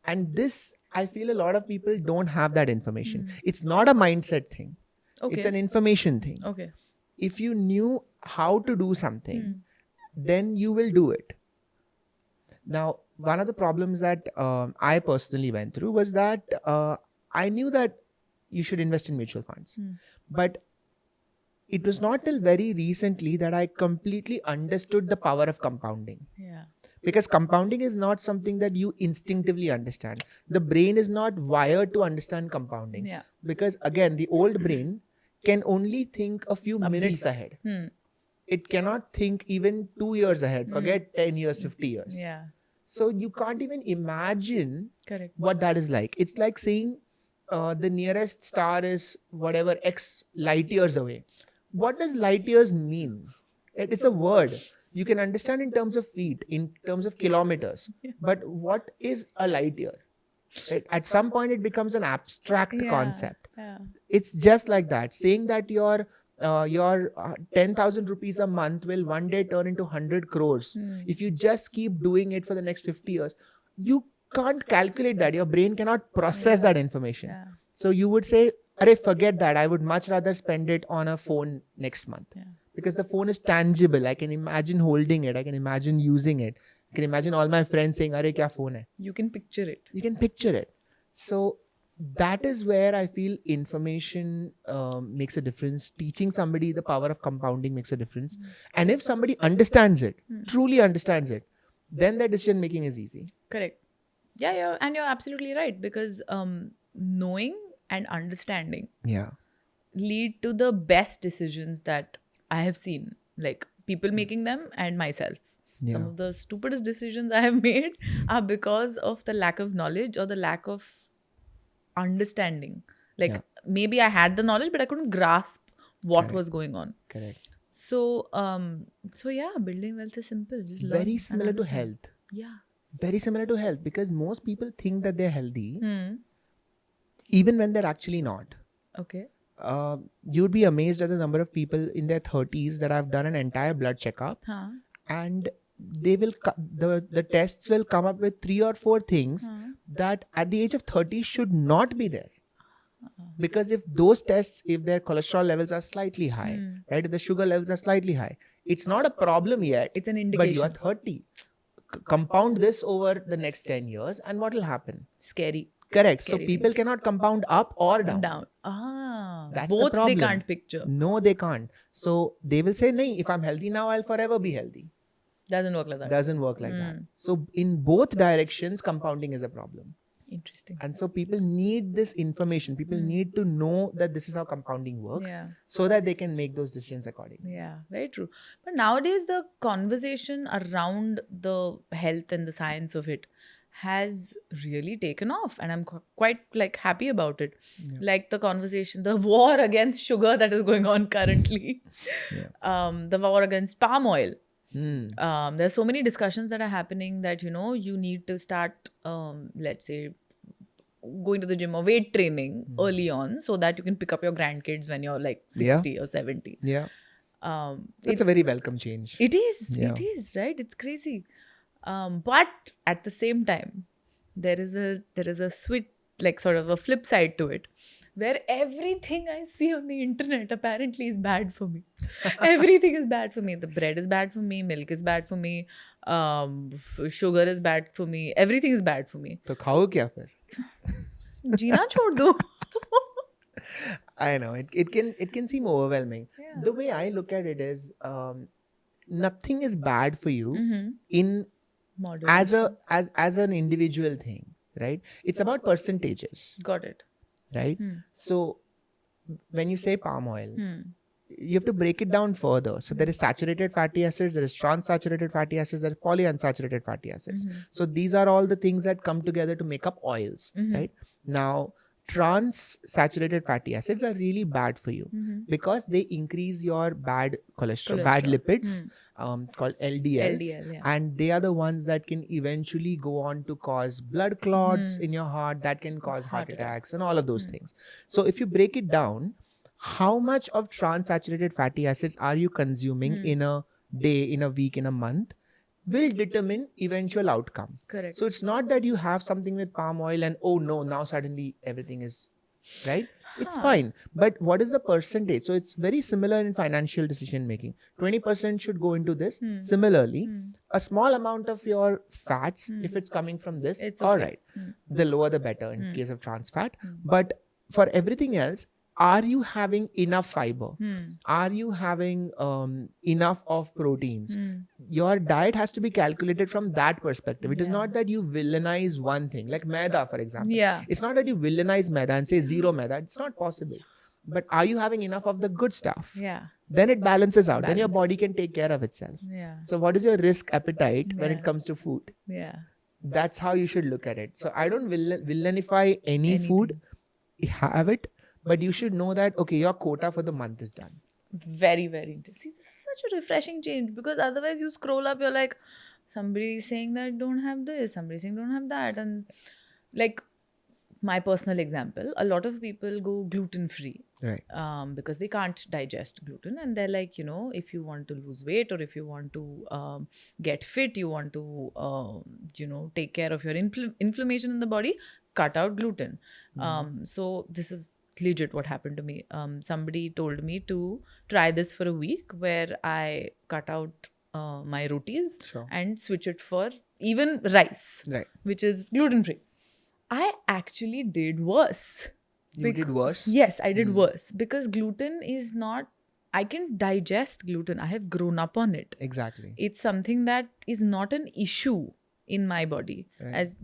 And this, I feel a lot of people don't have that information. It's not a mindset thing. Okay. It's an information thing. Okay. If you knew how to do something, then you will do it. Now, one of the problems that I personally went through was that I knew that you should invest in mutual funds. But it was not till very recently that I completely understood the power of compounding. Yeah. Because compounding is not something that you instinctively understand. The brain is not wired to understand compounding. Yeah. Because again, the old brain can only think a few minutes ahead. It cannot think even 2 years ahead. Forget 10 years, 50 years. Yeah. So you can't even imagine Correct. what that is like. It's like saying the nearest star is whatever X light years away. What does light years mean? It's a word. You can understand in terms of feet, in terms of kilometers. But what is a light year? Right? At some point, it becomes an abstract concept. Yeah. It's just like that. Saying that your 10,000 rupees a month will one day turn into 100 crores. If you just keep doing it for the next 50 years, you can't calculate that. Your brain cannot process that information. Yeah. So you would say, "Arey, forget that. I would much rather spend it on a phone next month." Yeah. Because the phone is tangible. I can imagine holding it. I can imagine using it. I can imagine all my friends saying, "Arey, kya phone hai?" You can picture it. You can picture it. So that is where I feel information makes a difference. Teaching somebody the power of compounding makes a difference. And if somebody understands it, truly understands it, then their decision making is easy. Correct. Yeah, you're absolutely right, because knowing and understanding lead to the best decisions that I have seen, like people making them and myself. Some of the stupidest decisions I have made are because of the lack of knowledge or the lack of understanding. Like maybe I had the knowledge, but I couldn't grasp what was going on. Correct. So yeah, building wealth is simple. Just learn. Very and similar to understand. health. Yeah. Very similar to health, because most people think that they're healthy even when they're actually not. Okay. You'd be amazed at the number of people in their 30s that have done an entire blood checkup, and they will the tests will come up with 3 or 4 things that at the age of 30 should not be there. Because if those tests, if their cholesterol levels are slightly high, right, if the sugar levels are slightly high, it's not a problem yet. It's an But indication. you are 30. Compound this over the next 10 years and what will happen? Scary. Correct. Scary So people cannot compound up or down. Both That's the they problem. can't picture. No, they can't. So they will say, "Nahi, if I'm healthy now, I'll forever be healthy." Doesn't work like that. Doesn't work like that. So in both directions, compounding is a problem. Interesting. And so people need this information. People need to know that this is how compounding works, Yeah. so that they can make those decisions accordingly. Yeah, very true. But nowadays, the conversation around the health and the science of it has really taken off, and I'm quite like happy about it. Like the conversation, the war against sugar that is going on currently, the war against palm oil. There's so many discussions that are happening that, you know, you need to start, let's say, going to the gym or weight training early on so that you can pick up your grandkids when you're like 60 or 70. Yeah. That's It- a very welcome change. It is. Yeah. It is, right? It's crazy. But at the same time, there is a like sort of a flip side to it, where everything I see on the internet apparently is bad for me. Everything is bad for me. The bread is bad for me. Milk is bad for me. Sugar is bad for me. Everything is bad for me. तो खाओ क्या फिर? जीना छोड़ दो. I know it can seem overwhelming. Yeah. The way I look at it is, nothing is bad for you in Moderation. as an individual thing, right? It's about percentages, Got it. right? So when you say palm oil, you have to break it down further. So there is saturated fatty acids, there is trans-saturated fatty acids, there is polyunsaturated fatty acids. So these are all the things that come together to make up oils, right? Now, trans-saturated fatty acids are really bad for you because they increase your bad cholesterol, bad lipids, called LDLs, LDL, yeah. and they are the ones that can eventually go on to cause blood clots in your heart, that can cause heart attacks and all of those things. So if you break it down, how much of trans-saturated fatty acids are you consuming in a day, in a week, in a month, will determine eventual outcome. Correct. So it's not that you have something with palm oil and oh no, now suddenly everything is right. It's fine. But what is the percentage? So it's very similar in financial decision making. 20% should go into this. Similarly, a small amount of your fats, if it's coming from this, It's all okay. right. The lower the better in case of trans fat. But for everything else, are you having enough fiber? Are you having enough of proteins? Your diet has to be calculated from that perspective. It is not that you villainize one thing, like maida, for example. Yeah. It's not that you villainize maida and say zero maida. It's not possible. But are you having enough of the good stuff? Yeah. Then it balances out. Then your body can take care of itself. Yeah. So what is your risk appetite when Yeah. it comes to food? Yeah. That's how you should look at it. So I don't villainify any food. Have it. But you should know that, okay, your quota for the month is done. Very, very interesting. See, this is such a refreshing change, because otherwise you scroll up, you're like, somebody is saying that don't have this, somebody is saying don't have that. And like my personal example, a lot of people go gluten-free. Right. Because they can't digest gluten, and they're like, you know, if you want to lose weight or if you want to get fit, you want to, you know, take care of your inflammation in the body, cut out gluten. So this is legit what happened to me. Somebody told me to try this for a week, where I cut out my rotis and switch it for even rice, Right. which is gluten-free. I actually did worse. You did worse? Yes, I did worse, because gluten is not, I can digest gluten. I have grown up on it. Exactly. It's something that is not an issue in my body,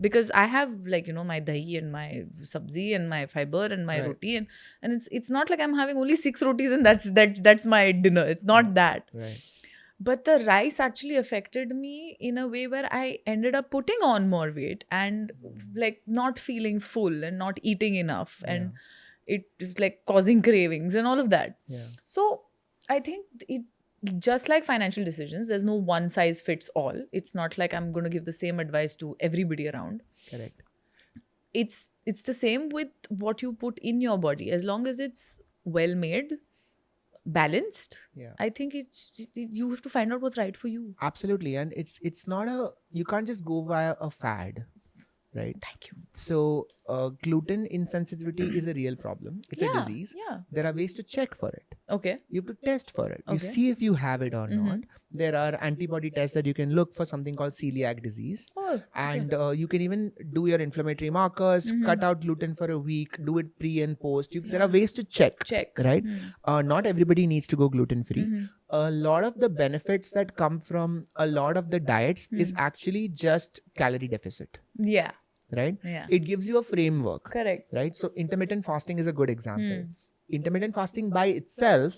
because I have, like, you know, my dahi and my sabzi and my fiber and my roti, and it's not like I'm having only 6 rotis and that's my dinner. It's not that. Right. But the rice actually affected me in a way where I ended up putting on more weight and like not feeling full and not eating enough, and it is like causing cravings and all of that. Yeah. So I think it, just like financial decisions, there's no one size fits all. It's not like I'm going to give the same advice to everybody around. Correct. It's the same with what you put in your body. As long as it's well made, balanced, I think you have to find out what's right for you. Absolutely. And it's not you can't just go via a fad, right? Thank you. So gluten insensitivity is a real problem. It's a disease. Yeah. There are ways to check for it. Okay. You have to test for it. You Okay. see if you have it or not. There are antibody tests that you can look for something called celiac disease. Oh, okay. And you can even do your inflammatory markers, cut out gluten for a week, do it pre and post. There are ways to check. Right? Not everybody needs to go gluten free. A lot of the benefits that come from a lot of the diets is actually just calorie deficit. Yeah. Right? Yeah. It gives you a framework. Correct. Right? So intermittent fasting is a good example. Intermittent fasting by itself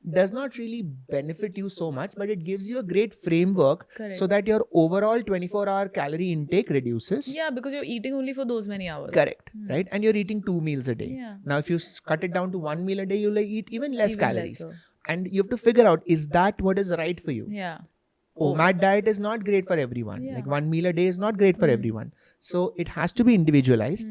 does not really benefit you so much, but it gives you a great framework so that your overall 24-hour calorie intake reduces. Yeah, because you're eating only for those many hours. Correct. Right? And you're eating 2 meals a day. Yeah. Now, if you cut it down to 1 meal a day, you'll eat even less Even calories. lesser. And you have to figure out, is that what is right for you? Yeah. OMAD diet is not great for everyone. Like 1 meal a day is not great for everyone. So it has to be individualized.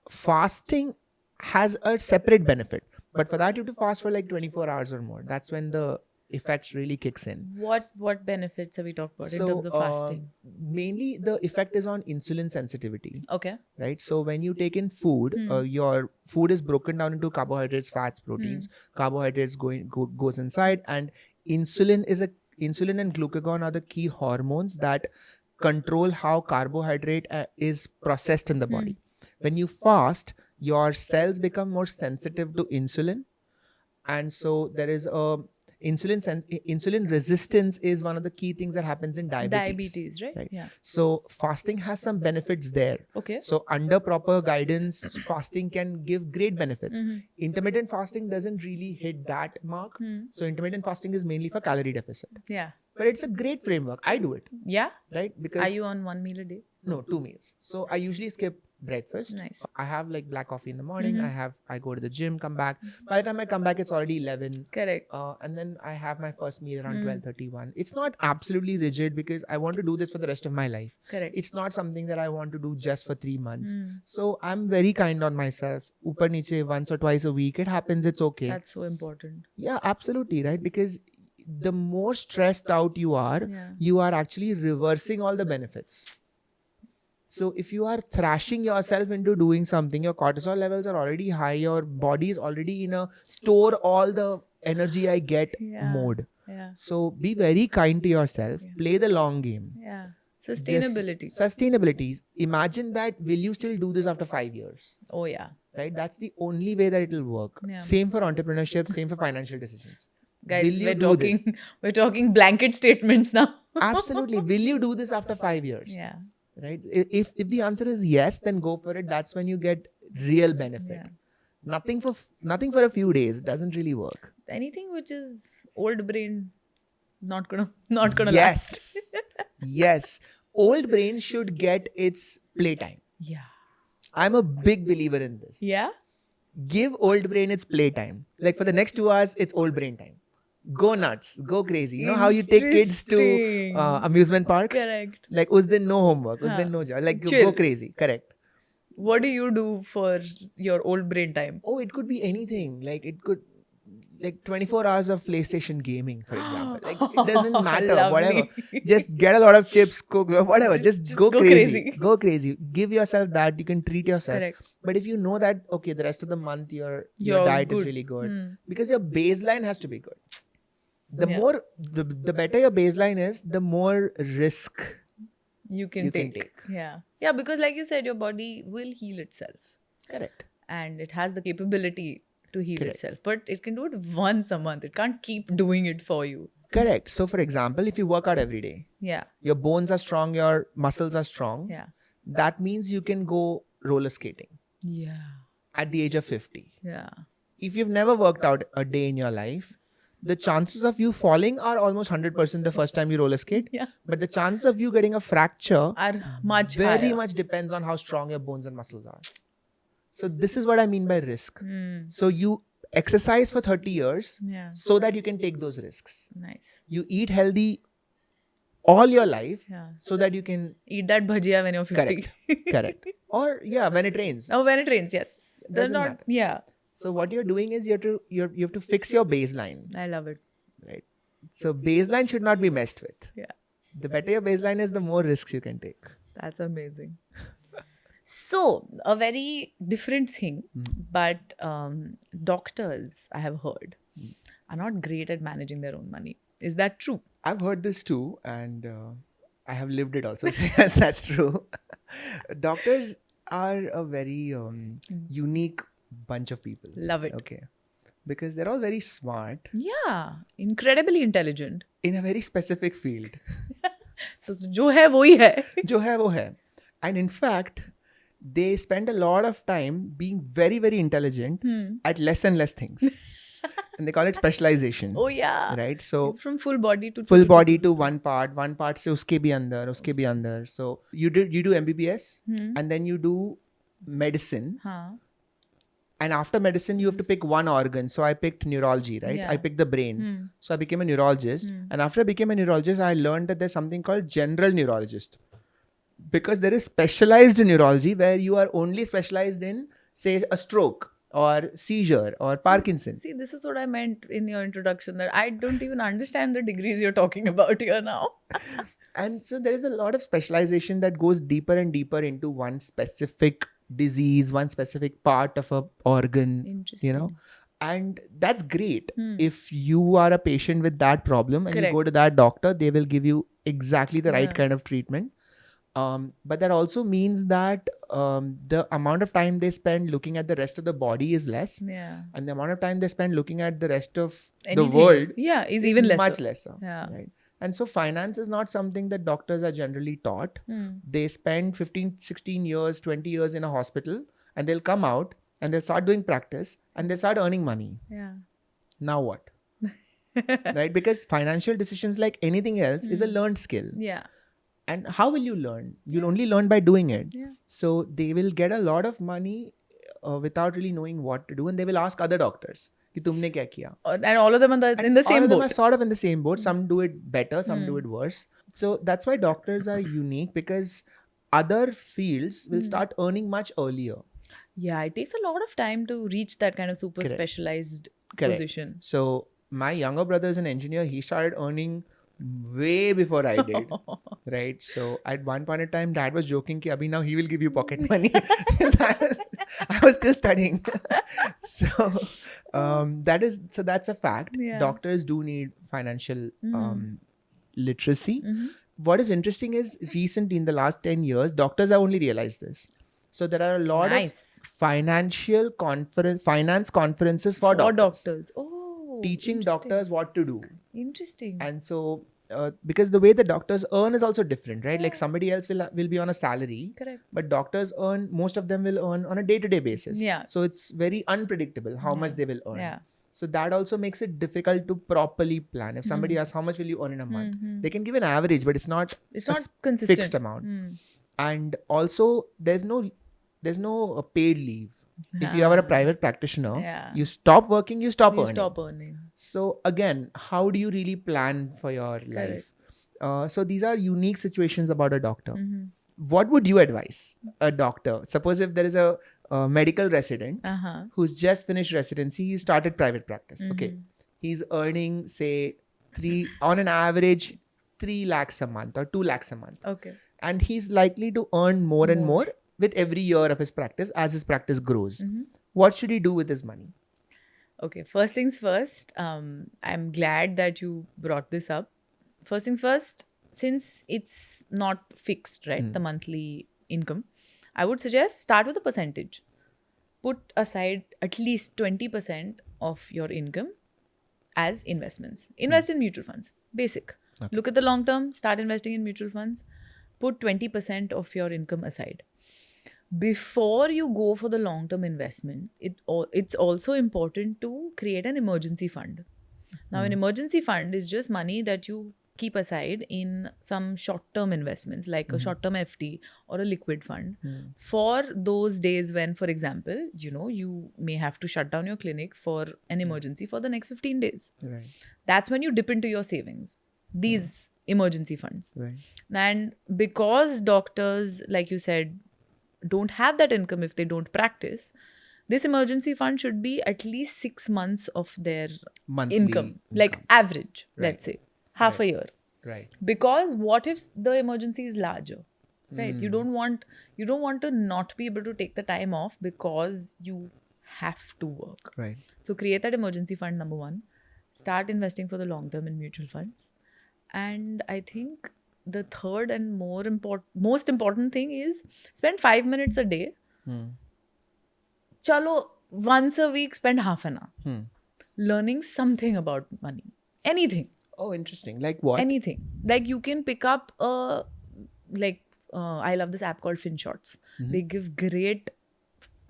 fasting has a separate benefit, but for that you have to fast for like 24 hours or more. That's when the effect really kicks in. What benefits have we talked about in terms of fasting? Mainly the effect is on insulin sensitivity. Okay. Right. So when you take in food, your food is broken down into carbohydrates, fats, proteins. Carbohydrates goes inside, and insulin and glucagon are the key hormones that control how carbohydrate is processed in the body. When you fast, your cells become more sensitive to insulin, and so there is a insulin resistance is one of the key things that happens in diabetes, right? Yeah. So fasting has some benefits there. Okay. So under proper guidance, fasting can give great benefits. Intermittent fasting doesn't really hit that mark. So intermittent fasting is mainly for calorie deficit. Yeah. But it's a great framework. I do it. Yeah. Right? Because are you on 1 meal a day? No, 2 meals. So I usually skip breakfast. Nice. I have like black coffee in the morning. I go to the gym, come back. By the time I come back, it's already 11. Correct. And then I have my first meal around 12:31. It's not absolutely rigid because I want to do this for the rest of my life. Correct. It's not something that I want to do just for 3 months. So I'm very kind on myself. Upar niche, once or twice a week. It happens. It's okay. That's so important. Yeah, absolutely. Right. Because the more stressed out you are, you are actually reversing all the benefits. So if you are thrashing yourself into doing something, your cortisol levels are already high, your body is already in a store all the energy I get mode. Yeah. So be very kind to yourself, play the long game. Yeah. Sustainability. Sustainability. Imagine that, will you still do this after 5 years? Oh yeah. Right? That's the only way that it will work. Yeah. Same for entrepreneurship, same for financial decisions. Guys, we're talking blanket statements now. Absolutely. Will you do this after 5 years? Yeah. Right? If the answer is yes, then go for it. That's when you get real benefit. Yeah. Nothing for a few days. It doesn't really work. Anything which is old brain, not gonna yes. last. Yes. Old brain should get its playtime. Yeah. I'm a big believer in this. Yeah. Give old brain its playtime. Like for the next 2 hours, it's old brain time. Go nuts, go crazy. You know how you take kids to amusement parks? Correct. Like, us din no homework, us din no job. Like, go crazy. Correct. What do you do for your old brain time? Oh, it could be anything. Like, it could, like 24 hours of PlayStation gaming, for example. Like, it doesn't matter, whatever. Just get a lot of chips, cook, whatever. Just go crazy. Go crazy. Give yourself that. You can treat yourself. Correct. But if you know that, okay, the rest of the month your diet is really good. Because your baseline has to be good. The better your baseline is, the more risk you can take. Yeah. Yeah, because like you said, your body will heal itself. Correct. And it has the capability to heal itself. But it can do it once a month. It can't keep doing it for you. Correct. So for example, if you work out every day, your bones are strong, your muscles are strong. Yeah. That means you can go roller skating. Yeah. At the age of 50. Yeah. If you've never worked out a day in your life, the chances of you falling are almost 100% the first time you roller skate. Yeah. But the chances of you getting a fracture are much very higher. Much depends on how strong your bones and muscles are. So this is what I mean by risk. So you exercise for 30 years so that you can take those risks. Nice. You eat healthy all your life so that you can eat that bhajia when you're 50. Correct. Or when it rains. Oh, when it rains, yes. Doesn't matter. Yeah. So what you're doing is you have to fix your baseline. I love it. Right. So baseline should not be messed with. Yeah. The better your baseline is, the more risks you can take. That's amazing. So a very different thing, but doctors, I have heard, are not great at managing their own money. Is that true? I've heard this too, and I have lived it also. Yes, that's true. Doctors are a very unique bunch of people. Love it. Okay. Because they're all very smart. Yeah. Incredibly intelligent. In a very specific field. So, jo hai, wohi hai. Jo hai, wo hai. And in fact, they spend a lot of time being very, very intelligent at less and less things. And they call it specialization. Oh, yeah. Right? So, from full body to one part se uske bhi andar. So, you do MBBS and then you do medicine. And after medicine, you have to pick one organ. So I picked neurology, right? Yeah. I picked the brain. So I became a neurologist. And after I became a neurologist, I learned that there's something called general neurologist. Because there is specialized neurology where you are only specialized in say a stroke or seizure or Parkinson. See, this is what I meant in your introduction, that I don't even understand the degrees you're talking about here now. And so there is a lot of specialization that goes deeper and deeper into one specific disease, one specific part of a organ, Interesting. and that's great. Hmm. If you are a patient with that problem and you Correct. go to that doctor, they will give you exactly the right Yeah. kind of treatment. But that also means that the amount of time they spend looking at the rest of the body is less, Yeah. and the amount of time they spend looking at the rest of Anything. the world Yeah, is even lesser. much lesser. Yeah. Right. And so finance is not something that doctors are generally taught. They spend 15, 16 years, 20 years in a hospital, and they'll come out and they'll start doing practice and they'll start earning money. Yeah. Now what? Right? Because financial decisions, like anything else, is a learned skill. Yeah. And how will you learn? You'll only learn by doing it. Yeah. So they will get a lot of money without really knowing what to do, and they will ask other doctors, कि तुमने क्या किया? And all of them are in the all same of them boat. are sort of in the same boat. Some do it better, some do it worse. So that's why doctors are unique, because other fields will start earning much earlier. Yeah, it takes a lot of time to reach that kind of super Correct. specialized Correct. position. So my younger brother is an engineer. He started earning way before I did. Right. So at one point in time, dad was joking कि अभी now he will give you pocket money. I was still studying. So that's a fact. Yeah. Doctors do need financial literacy. What is interesting is recently in the last 10 years, doctors have only realized this. So there are a lot Nice. of finance conferences for doctors. Oh, Teaching interesting. doctors what to do. Interesting. And so because the way the doctors earn is also different, right? Like somebody else will be on a salary, Correct. but doctors most of them will earn on a day-to-day basis. Yeah. So it's very unpredictable how much they will earn. Yeah. So that also makes it difficult to properly plan. If somebody asks how much will you earn in a month, they can give an average, but it's not It's a not consistent. fixed amount. And also there's no paid leave. If you are a private practitioner, Yeah. you stop working, you stop You earning. stop earning. So again, how do you really plan for your life? So these are unique situations about a doctor. What would you advise a doctor? Suppose if there is a medical resident who's just finished residency, he started private practice. Okay, he's earning say on an average 3 lakhs a month or 2 lakhs a month, Okay. and he's likely to earn more and more with every year of his practice as his practice grows. What should he do with his money? Okay. First things first. I'm glad that you brought this up. First things first, since it's not fixed, right? The monthly income, I would suggest start with a percentage. Put aside at least 20% of your income as investments. Invest in mutual funds. Basic. Okay. Look at the long term, start investing in mutual funds. Put 20% of your income aside. Before you go for the long term investment, it's also important to create an emergency fund. Now, an emergency fund is just money that you keep aside in some short-term investments like a short-term FD or a liquid fund for those days when, for example, you may have to shut down your clinic for an emergency for the next 15 days. Right. That's when you dip into your savings, these emergency funds. Right. And because doctors, like you said, don't have that income if they don't practice, this emergency fund should be at least 6 months of their Monthly income, like average, Right. let's say half a year. Right. Because what if the emergency is larger, right? You don't want to not be able to take the time off because you have to work. Right. So create that emergency fund, number one. Start investing for the long term in mutual funds. And I think the third and most important thing is spend 5 minutes a day. Chalo, once a week, spend half an hour learning something about money. Anything. Oh, interesting. Like what? Anything. Like you can pick up I love this app called FinShots. They give great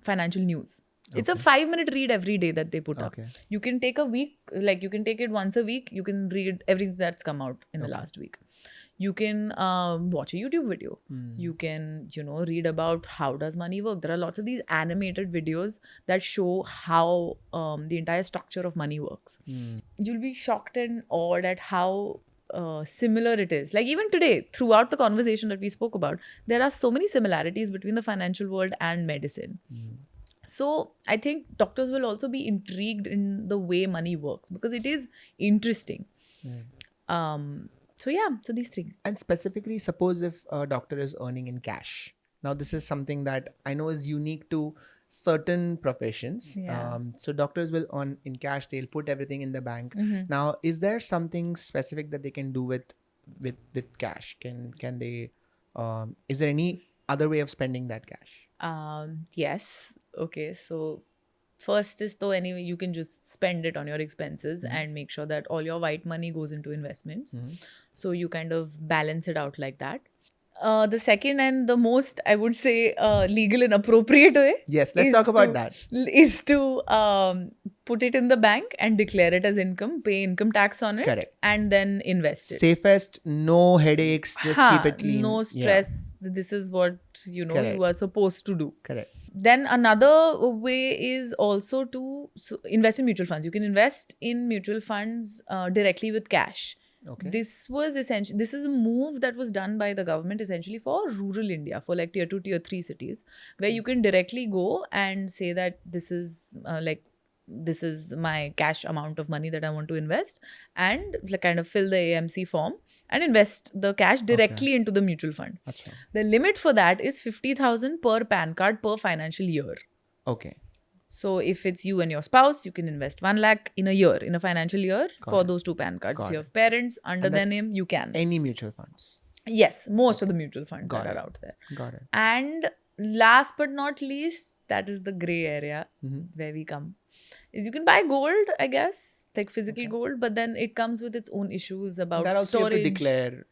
financial news. It's a 5-minute read every day that they put up. Okay. You can take a week, like you can take it once a week. You can read everything that's come out in the last week. You can watch a YouTube video. You can, read about how does money work. There are lots of these animated videos that show how the entire structure of money works. You'll be shocked and awed at how similar it is. Like even today, throughout the conversation that we spoke about, there are so many similarities between the financial world and medicine. So I think doctors will also be intrigued in the way money works because it is interesting. So yeah, so these things. And specifically, suppose if a doctor is earning in cash. Now, this is something that I know is unique to certain professions. Yeah. So doctors will earn in cash. They'll put everything in the bank. Mm-hmm. Now, is there something specific that they can do with cash? Can they? Is there any other way of spending that cash? Yes. Okay. So first is though anyway you can just spend it on your expenses and make sure that all your white money goes into investments. So you kind of balance it out like that. The second and the most, I would say, legal and appropriate way. Yes, let's is talk about to- that. Is to put it in the bank and declare it as income, pay income tax on it, Correct. and then invest it. Safest, no headaches, just keep it clean. No Yeah, stress. This is what Correct. you are supposed to do. correct. Then another way is also to invest in mutual funds. You can invest in mutual funds directly with cash. Okay. This was essentially, this is a move that was done by the government essentially for rural India, for like tier 2, tier 3 cities, where you can directly go and say that this is this is my cash amount of money that I want to invest, and like kind of fill the AMC form and invest the cash directly into the mutual fund. Acha. The limit for that is 50,000 per PAN card per financial year. Okay. So if it's you and your spouse, you can invest 1 lakh in a year, in a financial year, for those 2 PAN cards. If you have parents under And their that's name, you can. Any mutual funds. Yes, most of the mutual funds Got that it. are out there. Got it. And last but not least, that is the gray area where we come, is you can buy gold, I guess, like physical gold, but then it comes with its own issues about That also you have to storage. declare.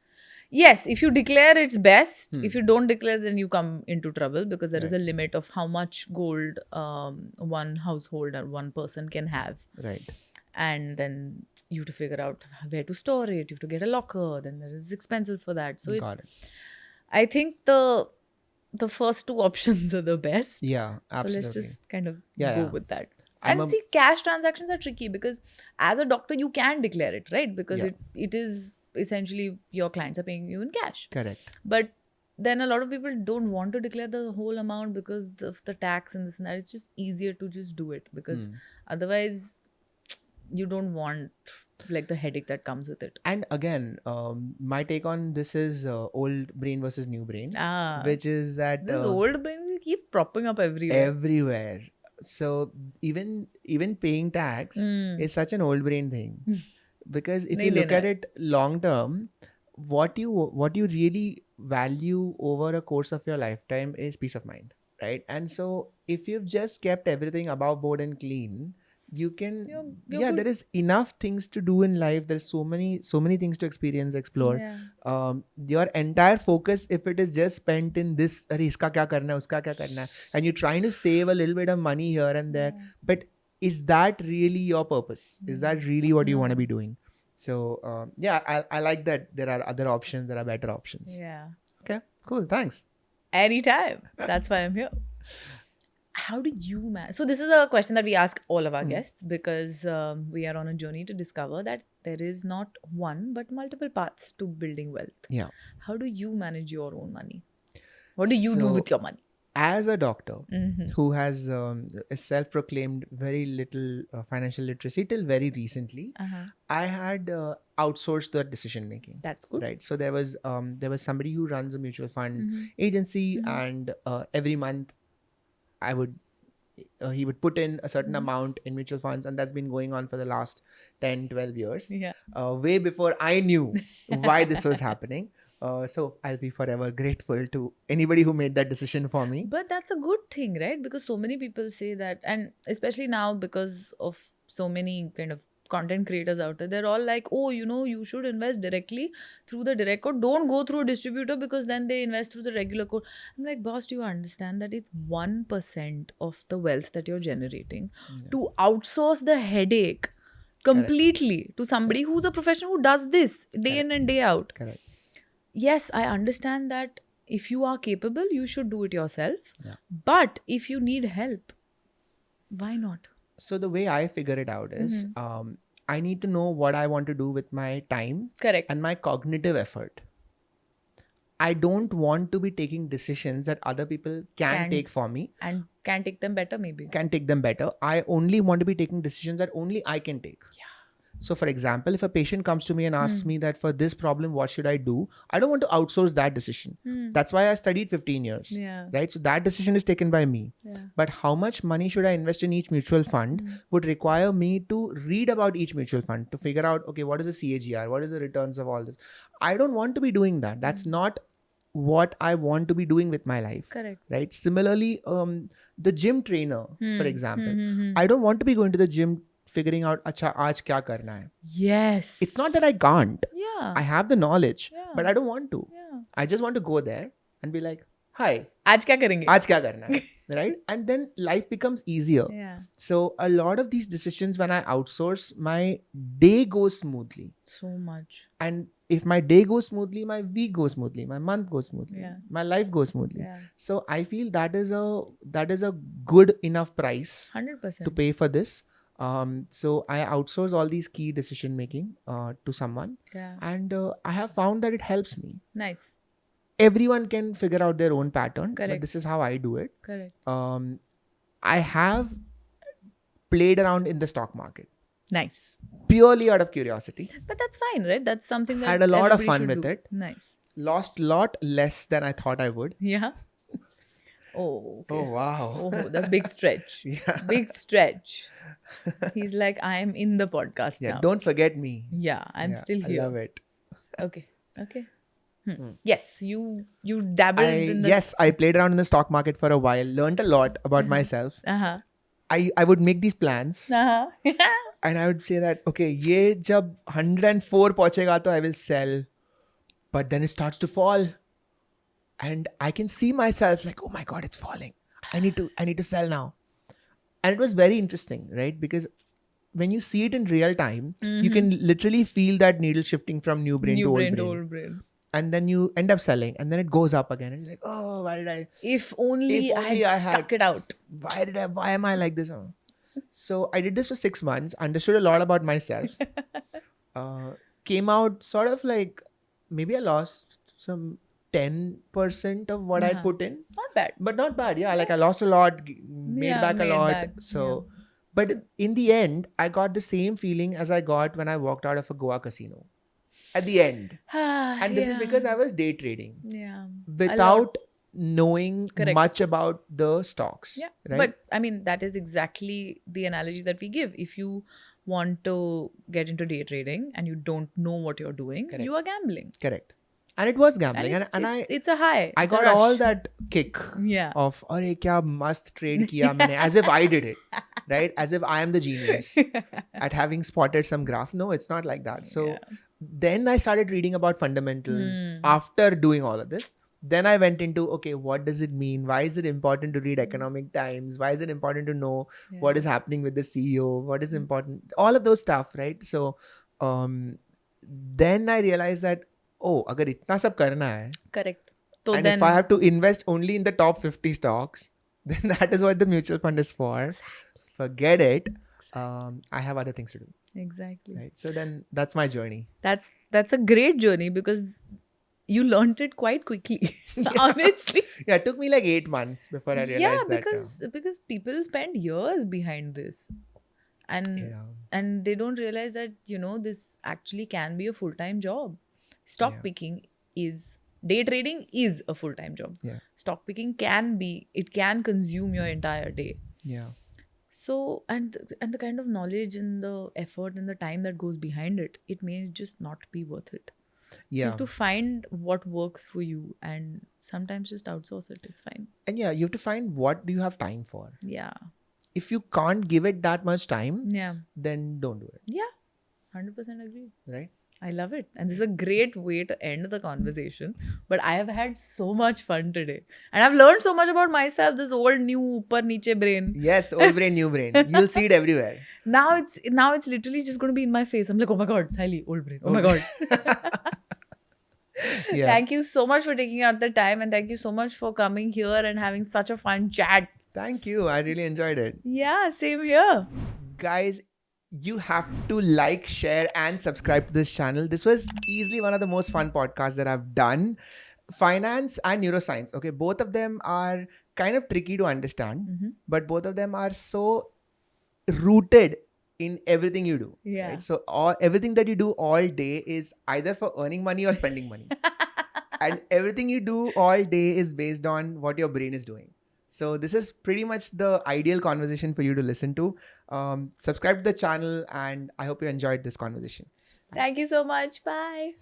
Yes, if you declare, it's best. If you don't declare, then you come into trouble because there is a limit of how much gold one household or one person can have. Right. And then you have to figure out where to store it. You have to get a locker. Then there is expenses for that. So Got it. I think the first 2 options are the best. Yeah, absolutely. So let's just kind of Yeah, go yeah. with that. I'm And see, cash transactions are tricky because as a doctor, you can declare it, right? Because it is essentially your clients are paying you in cash. Correct. But then a lot of people don't want to declare the whole amount because of the tax and this and that. It's just easier to just do it because otherwise you don't want like the headache that comes with it. And again, my take on this is old brain versus new brain, which is that This old brain will keep propping up everywhere. everywhere. So even paying tax is such an old brain thing, because if you look at it long term, what you really value over a course of your lifetime is peace of mind, right? And so if you've just kept everything above board and clean, you can You're good. there is enough things to do in life. There's so many things to experience, explore. Yeah. Your entire focus, if it is just spent in this, "Arey, iska kya karna hai, uska kya karna hai," and you're trying to save a little bit of money here and there, but is that really your purpose? Is that really what you want to be doing? So I like that there are other options, there are better options. Yeah. Okay, cool, thanks. Anytime. That's why I'm here. How do you manage? So this is a question that we ask all of our guests because we are on a journey to discover that there is not one but multiple paths to building wealth. Yeah. How do you manage your own money? What do you do with your money? As a doctor who has a self-proclaimed very little financial literacy till very recently, I had outsourced the decision making. That's good. Right. So there was somebody who runs a mutual fund agency, and every month he would put in a certain amount in mutual funds, and that's been going on for the last 10-12 years. Yeah. Way before I knew why this was happening. So I'll be forever grateful to anybody who made that decision for me. But that's a good thing, right? Because so many people say that, and especially now because of so many kind of content creators out there, they're all like, oh, you should invest directly through the direct code. Don't go through a distributor because then they invest through the regular code. I'm like, boss, do you understand that it's 1% of the wealth that you're generating to outsource the headache completely to somebody who's a professional who does this day in and day out? Correct. Yes, I understand that if you are capable, you should do it yourself. Yeah. But if you need help, why not? So the way I figure it out is I need to know what I want to do with my time. Correct. And my cognitive effort. I don't want to be taking decisions that other people can take for me, and can take them better, maybe. can take them better. I only want to be taking decisions that only I can take. Yeah. So, for example, if a patient comes to me and asks me that for this problem, what should I do? I don't want to outsource that decision. That's why I studied 15 years. Yeah. Right? So that decision is taken by me. Yeah. But how much money should I invest in each mutual fund would require me to read about each mutual fund to figure out, okay, what is the CAGR? What is the returns of all this? I don't want to be doing that. That's not what I want to be doing with my life. Correct. Right? Similarly, the gym trainer, for example, I don't want to be going to the gym figuring out, acha, aaj kya karna hai. Yes. It's not that I can't. Yeah. I have the knowledge, Yeah. but I don't want to. Yeah. I just want to go there and be like, hi, आज क्या करेंगे? aaj kya karna hai? Right? And then life becomes easier. Yeah. So a lot of these decisions, when I outsource, my day goes smoothly. So much. And if my day goes smoothly, my week goes smoothly, my month goes smoothly, Yeah. my life goes smoothly. Yeah. So I feel that is a good enough price 100%. to pay for this. So I outsource all these key decision making to someone, Yeah. and I have found that it helps me. Nice. Everyone can figure out their own pattern, Correct. but this is how I do it. Correct. I have played around in the stock market Nice. purely out of curiosity. But that's fine, right? That's something that Had a lot of everybody fun should with do. it. Nice. Lost lot less than I thought I would. Yeah. Oh, okay. Oh wow! Oh, the big stretch. Yeah. Big stretch. He's like, I am in the podcast Yeah, now. don't forget me. Yeah, I'm Yeah, still here. I love it. Okay. Okay. Yes, you dabbled in the Yes, I played around in the stock market for a while, learned a lot about myself. Uh-huh. I would make these plans Uh-huh. and I would say that, okay, ye jab 104 pahunchega to I will sell. But then it starts to fall. And I can see myself like, oh my God, it's falling. I need to sell now. And it was very interesting, right? Because when you see it in real time, you can literally feel that needle shifting from new brain to New old brain brain. to old brain. And then you end up selling and then it goes up again. And you're like, oh, why did I? If only I had stuck it out. Why am I like this? So I did this for 6 months, understood a lot about myself, came out sort of like, maybe I lost some 10% of what I'd put in, Not bad. but not bad. Yeah. Like I lost a lot, made back a lot. So, but in the end, I got the same feeling as I got when I walked out of a Goa casino at the end. And this is because I was day trading without knowing much about the stocks. Yeah. Right? But I mean, that is exactly the analogy that we give. If you want to get into day trading and you don't know what you're doing, you are gambling. Correct. And it was gambling. And it's a high. I It's a got rush. all that kick of, "Arey, kya must trade kiya maine," as if I did it, right? As if I am the genius at having spotted some graph. No, it's not like that. So then I started reading about fundamentals after doing all of this. Then I went into, okay, what does it mean? Why is it important to read Economic Times? Why is it important to know what is happening with the CEO? What is important? All of those stuff, right? So then I realized that, oh, agar itna sab karna hai, Correct. So and then if I have to invest only in the top 50 stocks, then that is what the mutual fund is for. Exactly. Forget it. I have other things to do. Exactly. Right. So then that's my journey. That's a great journey because you learned it quite quickly. Honestly. Yeah, it took me like 8 months before I realized that. Because people spend years behind this. And they don't realize that, this actually can be a full-time job. Stock picking is, day trading is a full-time job. Yeah. Stock picking it can consume your entire day. Yeah. So, and the kind of knowledge and the effort and the time that goes behind it, it may just not be worth it. So you have to find what works for you and sometimes just outsource it. It's fine. And you have to find what do you have time for. Yeah. If you can't give it that much time, Yeah. then don't do it. Yeah. 100% agree. Right? I love it. And this is a great way to end the conversation. But I have had so much fun today. And I've learned so much about myself, this old, new, upper, niche brain. Yes, old brain, new brain. You'll see it everywhere. Now it's literally just going to be in my face. I'm like, oh my God, Sayali, old brain. Oh my God. Thank you so much for taking out the time. And thank you so much for coming here and having such a fun chat. Thank you. I really enjoyed it. Yeah, same here. Guys, you have to like, share, and subscribe to this channel. This was easily one of the most fun podcasts that I've done. finance and neuroscience, okay, both of them are kind of tricky to understand, Mhm. but both of them are so rooted in everything you do. Yeah. Right? So everything that you do all day is either for earning money or spending money. And everything you do all day is based on what your brain is doing. So this is pretty much the ideal conversation for you to listen to. Subscribe to the channel, and I hope you enjoyed this conversation. Thank you so much. Bye.